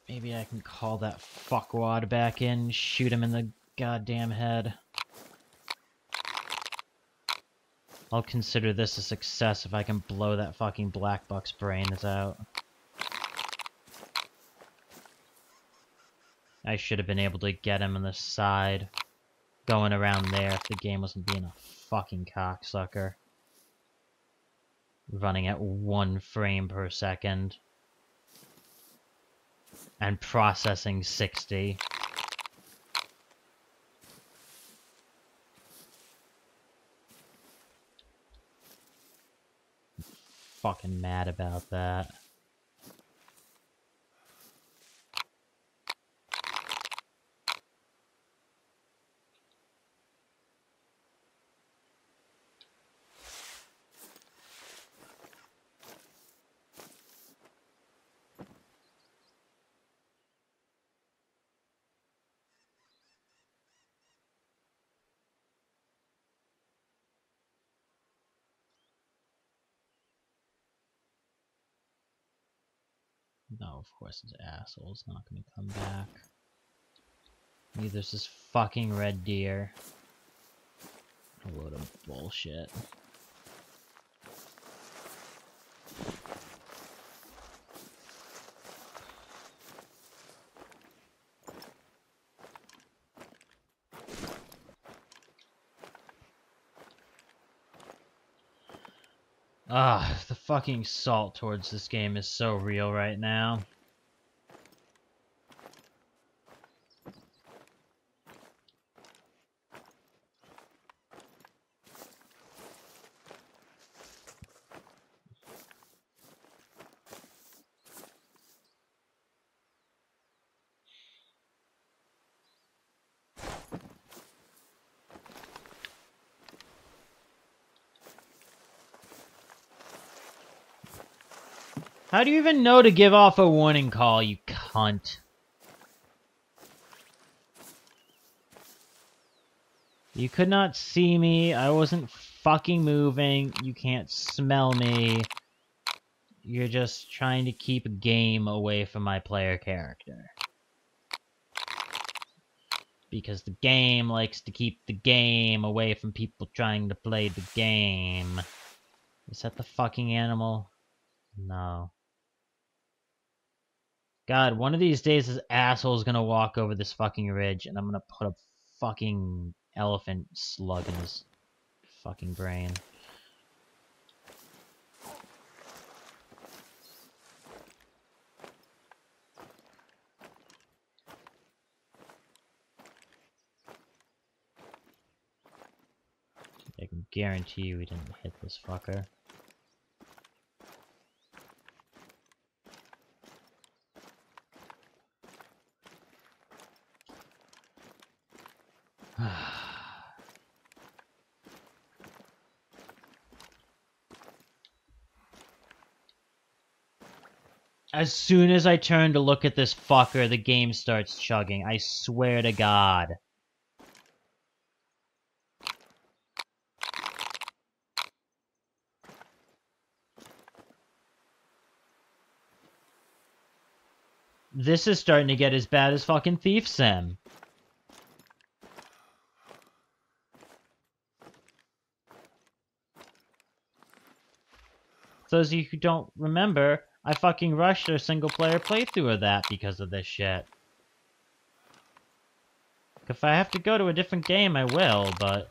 Maybe I can call that fuckwad back in, shoot him in the goddamn head. I'll consider this a success if I can blow that fucking black buck's brains out. I should have been able to get him on the side, going around there if the game wasn't being a fucking cocksucker. Running at 1 frame per second. And processing 60. Fucking mad about that. No, of course this asshole's not gonna come back. Neither's this fucking red deer. A load of bullshit. The fucking salt towards this game is so real right now. How do you even know to give off a warning call, you cunt? You could not see me. I wasn't fucking moving. You can't smell me. You're just trying to keep a game away from my player character. Because the game likes to keep the game away from people trying to play the game. Is that the fucking animal? No. God, one of these days this asshole's gonna walk over this fucking ridge and I'm gonna put a fucking elephant slug in his fucking brain. I can guarantee you we didn't hit this fucker. As soon as I turn to look at this fucker, the game starts chugging. I swear to God. This is starting to get as bad as fucking Thief Sim. Those of you who don't remember, I fucking rushed a single player playthrough of that because of this shit. If I have to go to a different game, I will, but...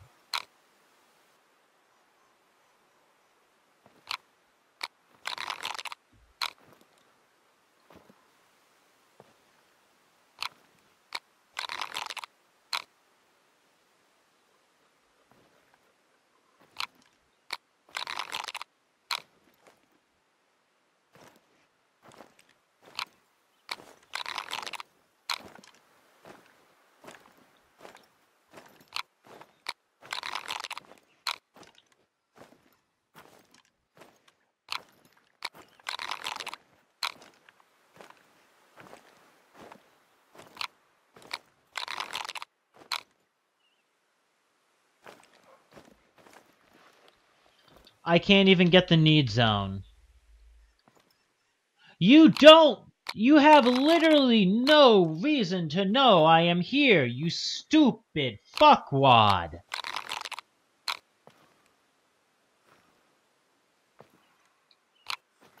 I can't even get the need zone. You don't! You have literally no reason to know I am here, you stupid fuckwad!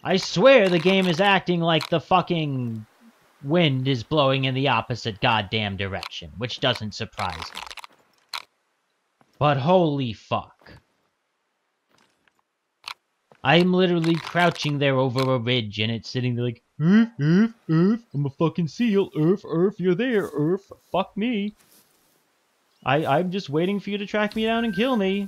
I swear the game is acting like the fucking wind is blowing in the opposite goddamn direction, which doesn't surprise me. But holy fuck. I'm literally crouching there over a ridge and it's sitting there like, Earth, I'm a fucking seal, Earth, you're there, Earth, fuck me. I'm just waiting for you to track me down and kill me.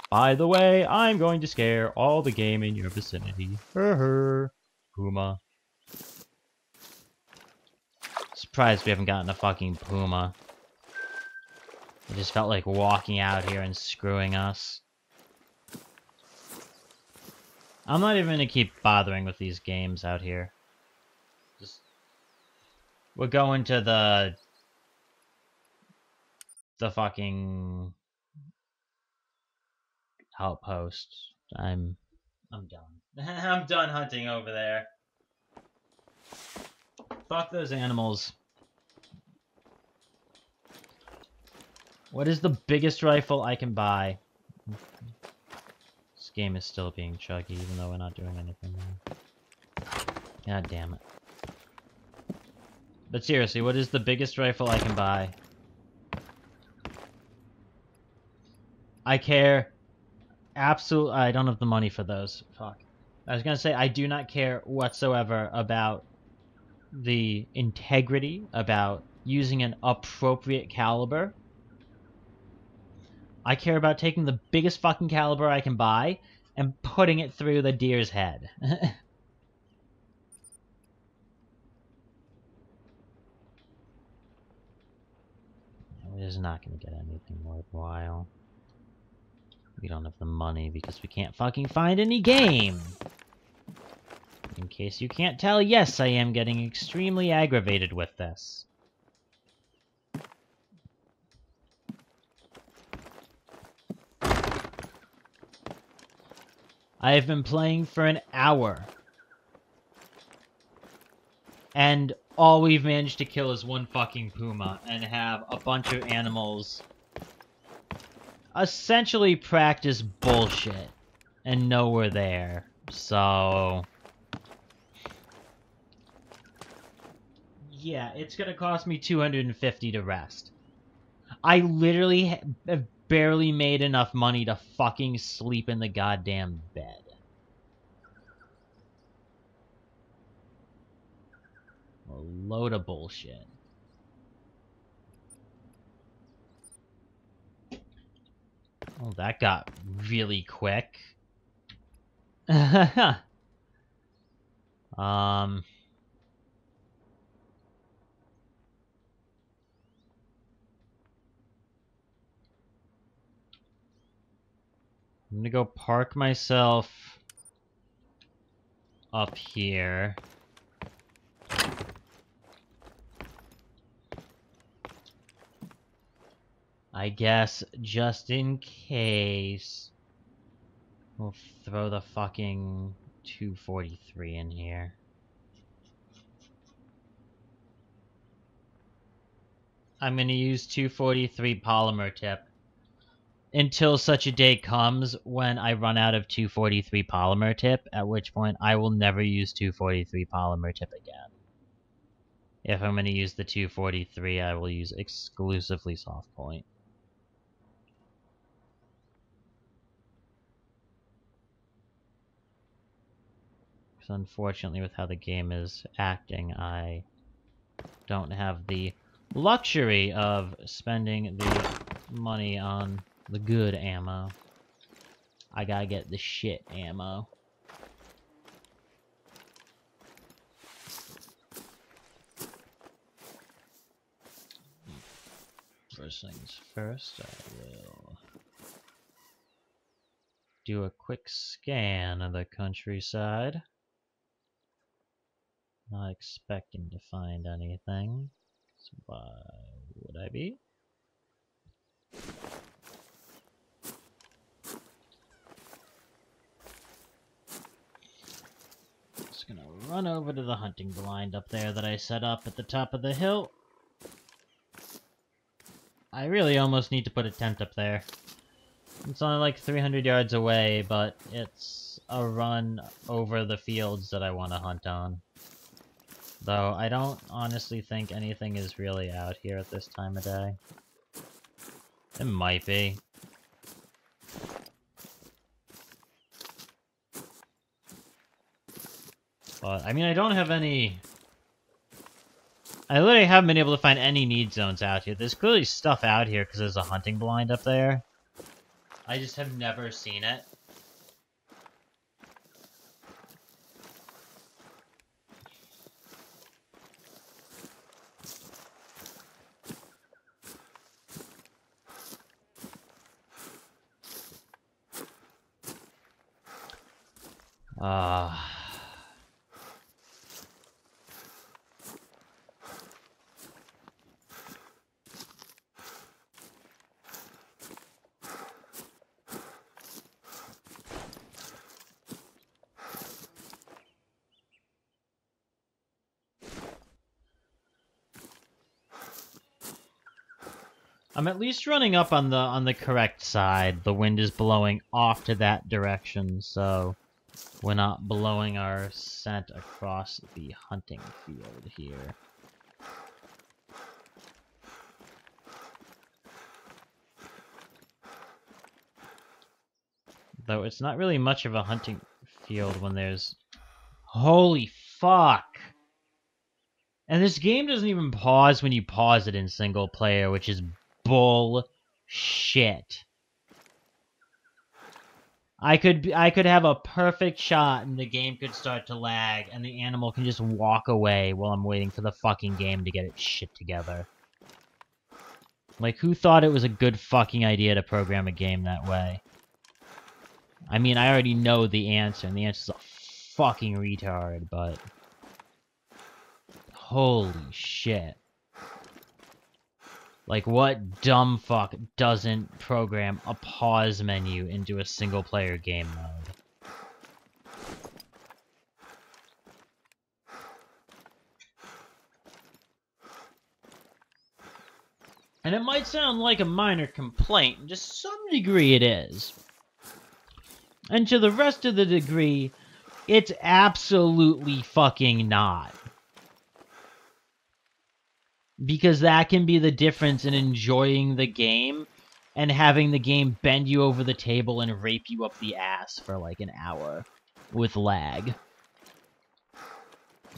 By the way, I'm going to scare all the game in your vicinity. Puma. Surprised we haven't gotten a fucking puma. It just felt like walking out here and screwing us. I'm not even gonna keep bothering with these games out here. We're going to the fucking outpost. I'm done. I'm done hunting over there. Fuck those animals. What is the biggest rifle I can buy? This game is still being chuggy, even though we're not doing anything now. God damn it. But seriously, what is the biggest rifle I can buy? I care. Absolutely. I don't have the money for those. Fuck. I was gonna say, I do not care whatsoever about the integrity, about using an appropriate caliber. I care about taking the biggest fucking caliber I can buy and putting it through the deer's head. We're just not gonna get anything worthwhile. We don't have the money because we can't fucking find any game. In case you can't tell, yes, I am getting extremely aggravated with this. I have been playing for an hour. And all we've managed to kill is one fucking puma and have a bunch of animals essentially practice bullshit and know we're there. So yeah, it's gonna cost me $250 to rest. I literally have barely made enough money to fucking sleep in the goddamn bed. A load of bullshit. Oh, that got really quick. I'm gonna go park myself up here. I guess, just in case, we'll throw the fucking 243 in here. I'm gonna use 243 polymer tip until such a day comes when I run out of 243 polymer tip, at which point I will never use 243 polymer tip again. If I'm gonna use the 243, I will use exclusively soft point. Unfortunately, with how the game is acting, I don't have the luxury of spending the money on the good ammo. I gotta get the shit ammo. First things first, I will do a quick scan of the countryside. Not expecting to find anything. So why would I be? Just gonna run over to the hunting blind up there that I set up at the top of the hill. I really almost need to put a tent up there. It's only like 300 yards away, but it's a run over the fields that I want to hunt on. Though, I don't honestly think anything is really out here at this time of day. It might be. But, I mean, I don't have any... I literally haven't been able to find any need zones out here. There's clearly stuff out here because there's a hunting blind up there. I just have never seen it. I'm at least running up on the correct side. The wind is blowing off to that direction, so we're not blowing our scent across the hunting field here. Though it's not really much of a hunting field when there's... Holy fuck! And this game doesn't even pause when you pause it in single player, which is bullshit. I could have a perfect shot and the game could start to lag and the animal can just walk away while I'm waiting for the fucking game to get its shit together. Like, who thought it was a good fucking idea to program a game that way? I mean, I already know the answer, and the answer's a fucking retard, but... Holy shit. Like, what dumb fuck doesn't program a pause menu into a single-player game mode? And it might sound like a minor complaint, and to some degree it is. And to the rest of the degree, it's absolutely fucking not. Because that can be the difference in enjoying the game and having the game bend you over the table and rape you up the ass for like an hour with lag.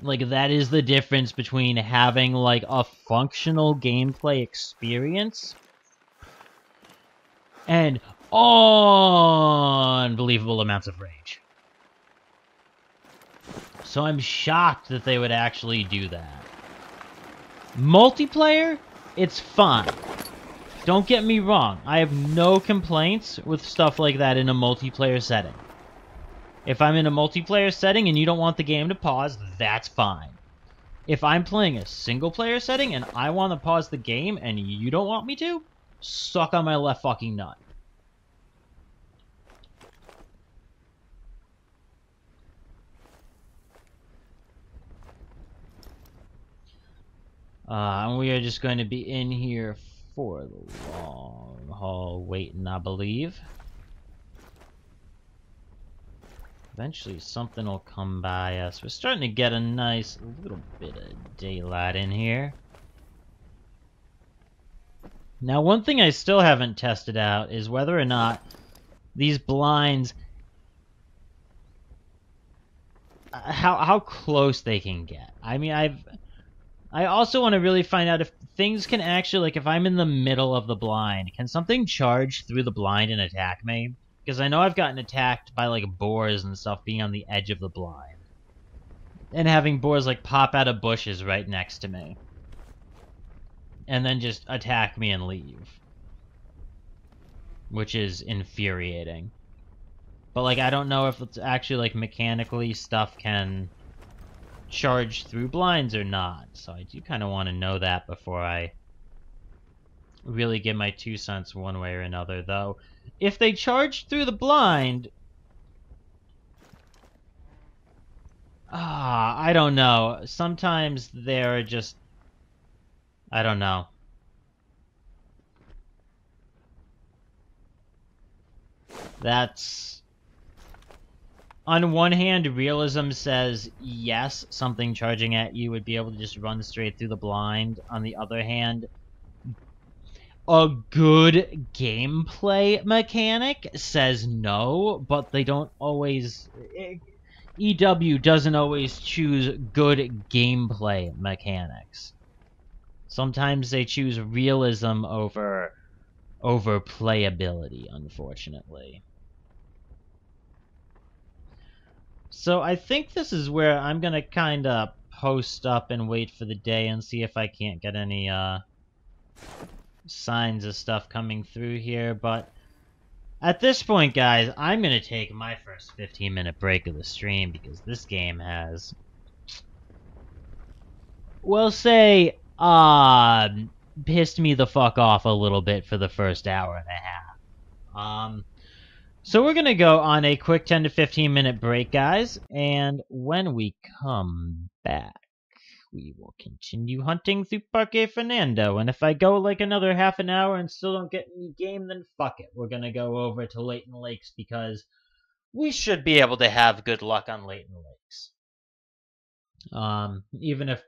Like, that is the difference between having like a functional gameplay experience and unbelievable amounts of rage. So I'm shocked that they would actually do that. Multiplayer, it's fine. Don't get me wrong. I have no complaints with stuff like that in a multiplayer setting. If I'm in a multiplayer setting and you don't want the game to pause, that's fine. If I'm playing a single-player setting and I want to pause the game and you don't want me to, suck on my left fucking nut. And we are just going to be in here for the long haul waiting, I believe. Eventually something will come by us. We're starting to get a nice little bit of daylight in here. Now, one thing I still haven't tested out is whether or not these blinds... how close they can get. I mean, I also want to really find out if things can actually, like, if I'm in the middle of the blind, can something charge through the blind and attack me? Because I know I've gotten attacked by, like, boars and stuff being on the edge of the blind. And having boars, like, pop out of bushes right next to me. And then just attack me and leave. Which is infuriating. But, like, I don't know if it's actually, like, mechanically stuff can charge through blinds or not. So I do kind of want to know that before I really give my 2 cents one way or another, though. If they charge through the blind... I don't know. Sometimes they're just... I don't know. That's... On one hand, realism says, yes, something charging at you would be able to just run straight through the blind. On the other hand, a good gameplay mechanic says no, but they don't always... EW doesn't always choose good gameplay mechanics. Sometimes they choose realism over playability, unfortunately. So I think this is where I'm gonna kind of post up and wait for the day and see if I can't get any signs of stuff coming through here. But at this point, guys, I'm gonna take my first 15-minute break of the stream because this game has, we'll say, pissed me the fuck off a little bit for the first hour and a half. So we're going to go on a quick 10 to 15 minute break, guys, and when we come back, we will continue hunting through Parque Fernando, and if I go like another half an hour and still don't get any game, then fuck it. We're going to go over to Layton Lakes because we should be able to have good luck on Layton Lakes. Even if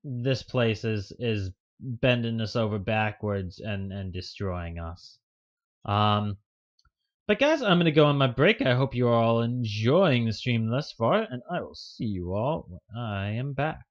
this place is bending us over backwards and destroying us. But guys, I'm going to go on my break. I hope you are all enjoying the stream thus far, and I will see you all when I am back.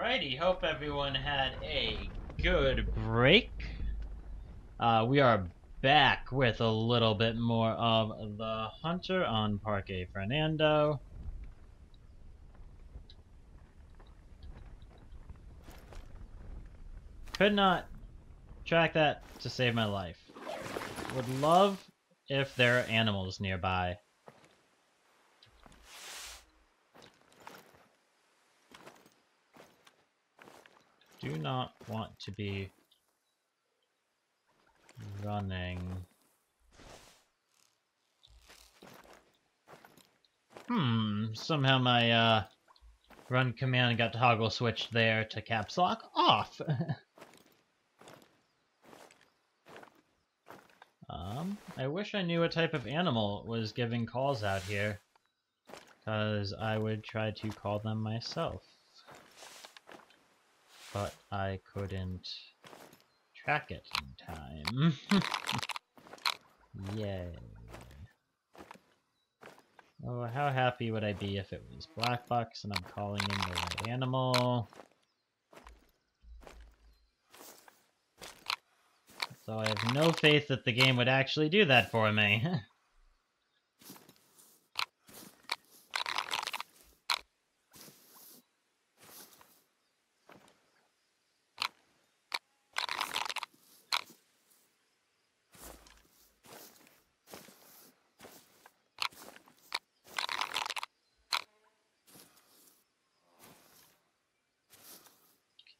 Alrighty, hope everyone had a good break. We are back with a little bit more of the Hunter on Parque Fernando. Could not track that to save my life. Would love if there are animals nearby. Do not want to be running. Somehow my run command got toggle switched there to caps lock off. I wish I knew what type of animal was giving calls out here, because I would try to call them myself. But I couldn't track it in time. Yay. Oh, how happy would I be if it was Black Box and I'm calling in the right animal. So I have no faith that the game would actually do that for me.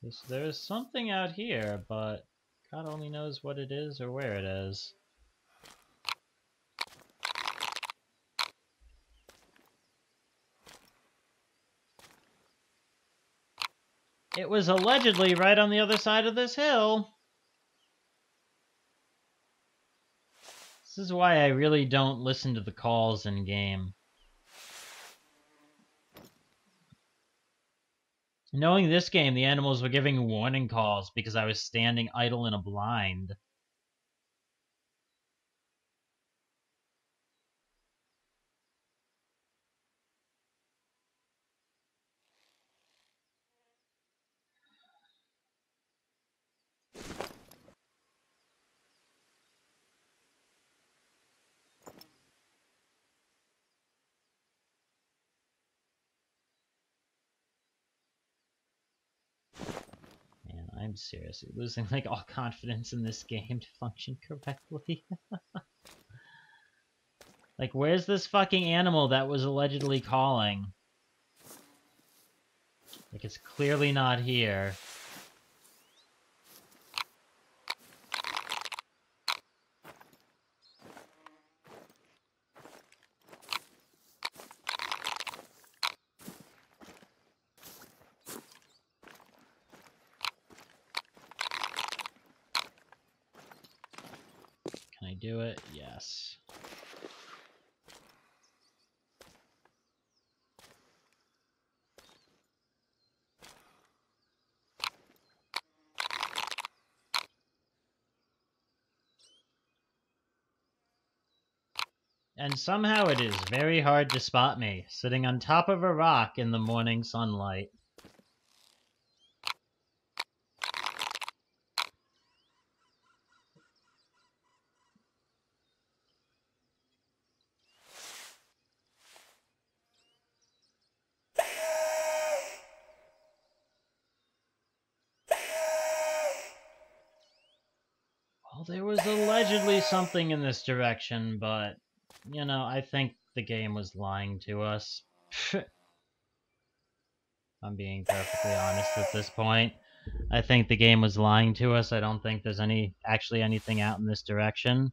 Okay, so there is something out here, but God only knows what it is or where it is. It was allegedly right on the other side of this hill. This is why I really don't listen to the calls in game. Knowing this game, the animals were giving warning calls because I was standing idle in a blind. Man, I'm seriously losing like all confidence in this game to function correctly. Like, where's this fucking animal that was allegedly calling? Like, it's clearly not here. Can I do it? Yes. And somehow it is very hard to spot me, sitting on top of a rock in the morning sunlight. Well, there was allegedly something in this direction, but, you know, I think the game was lying to us. I'm being perfectly honest at this point. I think the game was lying to us. I don't think there's actually anything out in this direction.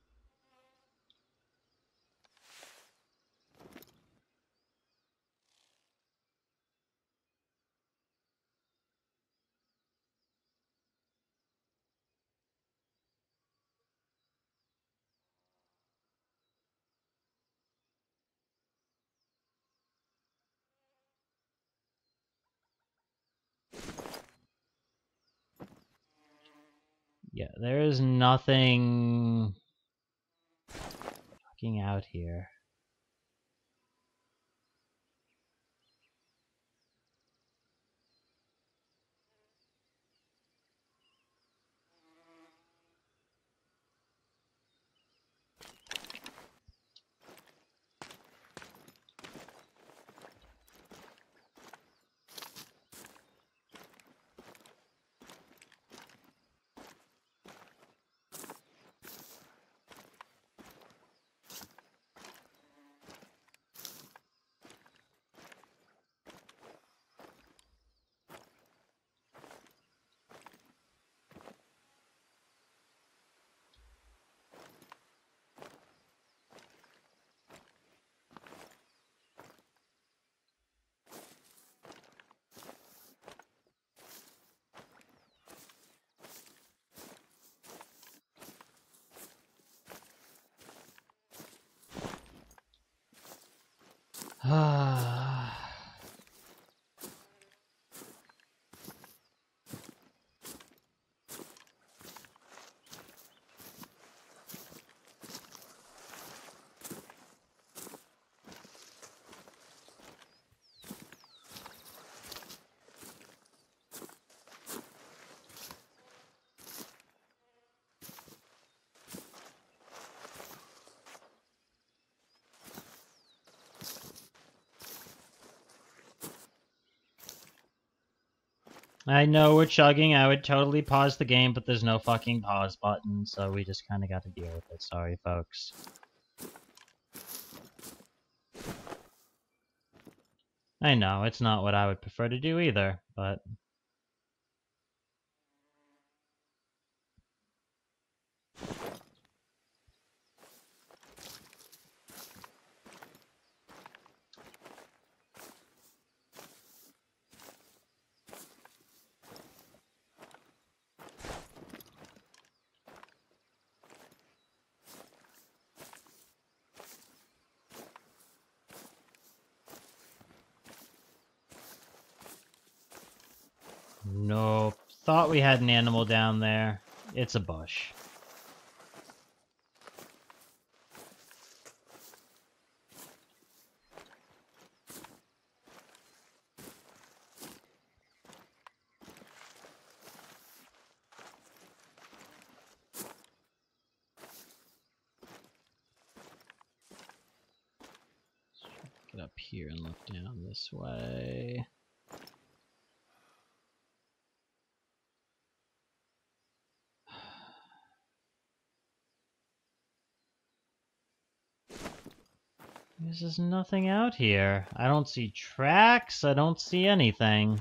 Yeah, there is nothing fucking out here. I know we're chugging. I would totally pause the game, but there's no fucking pause button, so we just kind of got to deal with it. Sorry, folks. I know, it's not what I would prefer to do either, but... Nope. Thought we had an animal down there. It's a bush. Get up here and look down this way. There's just nothing out here. I don't see tracks. I don't see anything.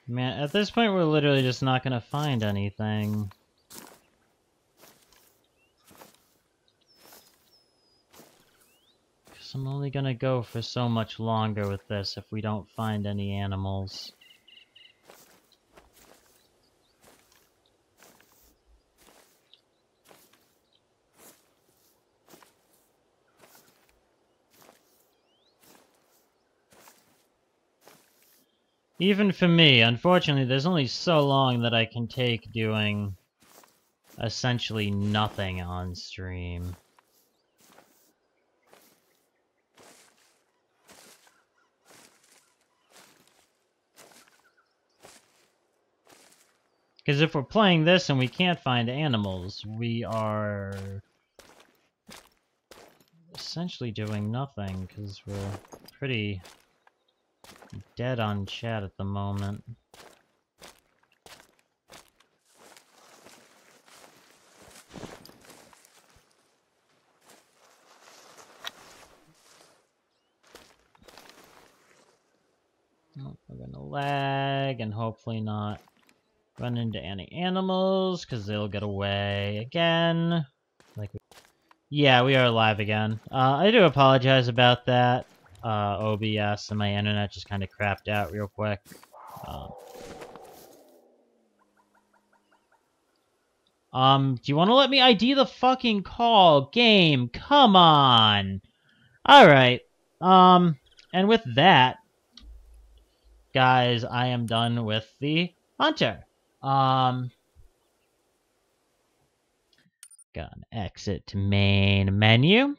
Man, at this point we're literally just not gonna find anything. Because I'm only gonna go for so much longer with this if we don't find any animals. Even for me, unfortunately, there's only so long that I can take doing essentially nothing on stream. Because if we're playing this and we can't find animals, we are essentially doing nothing, because we're pretty dead on chat at the moment. Oh, we're gonna lag and hopefully not run into any animals, because they'll get away again. Yeah, we are live again. I do apologize about that. OBS and my internet just kind of crapped out real quick. Do you want to let me ID the fucking call? Game, come on! Alright. And with that, guys, I am done with the Hunter. Gonna exit to main menu.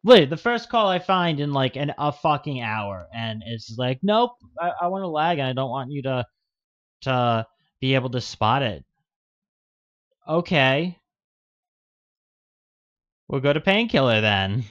Wait, the first call I find in like a fucking hour, and it's like, nope, I want to lag, and I don't want you to be able to spot it. Okay. We'll go to Painkiller then.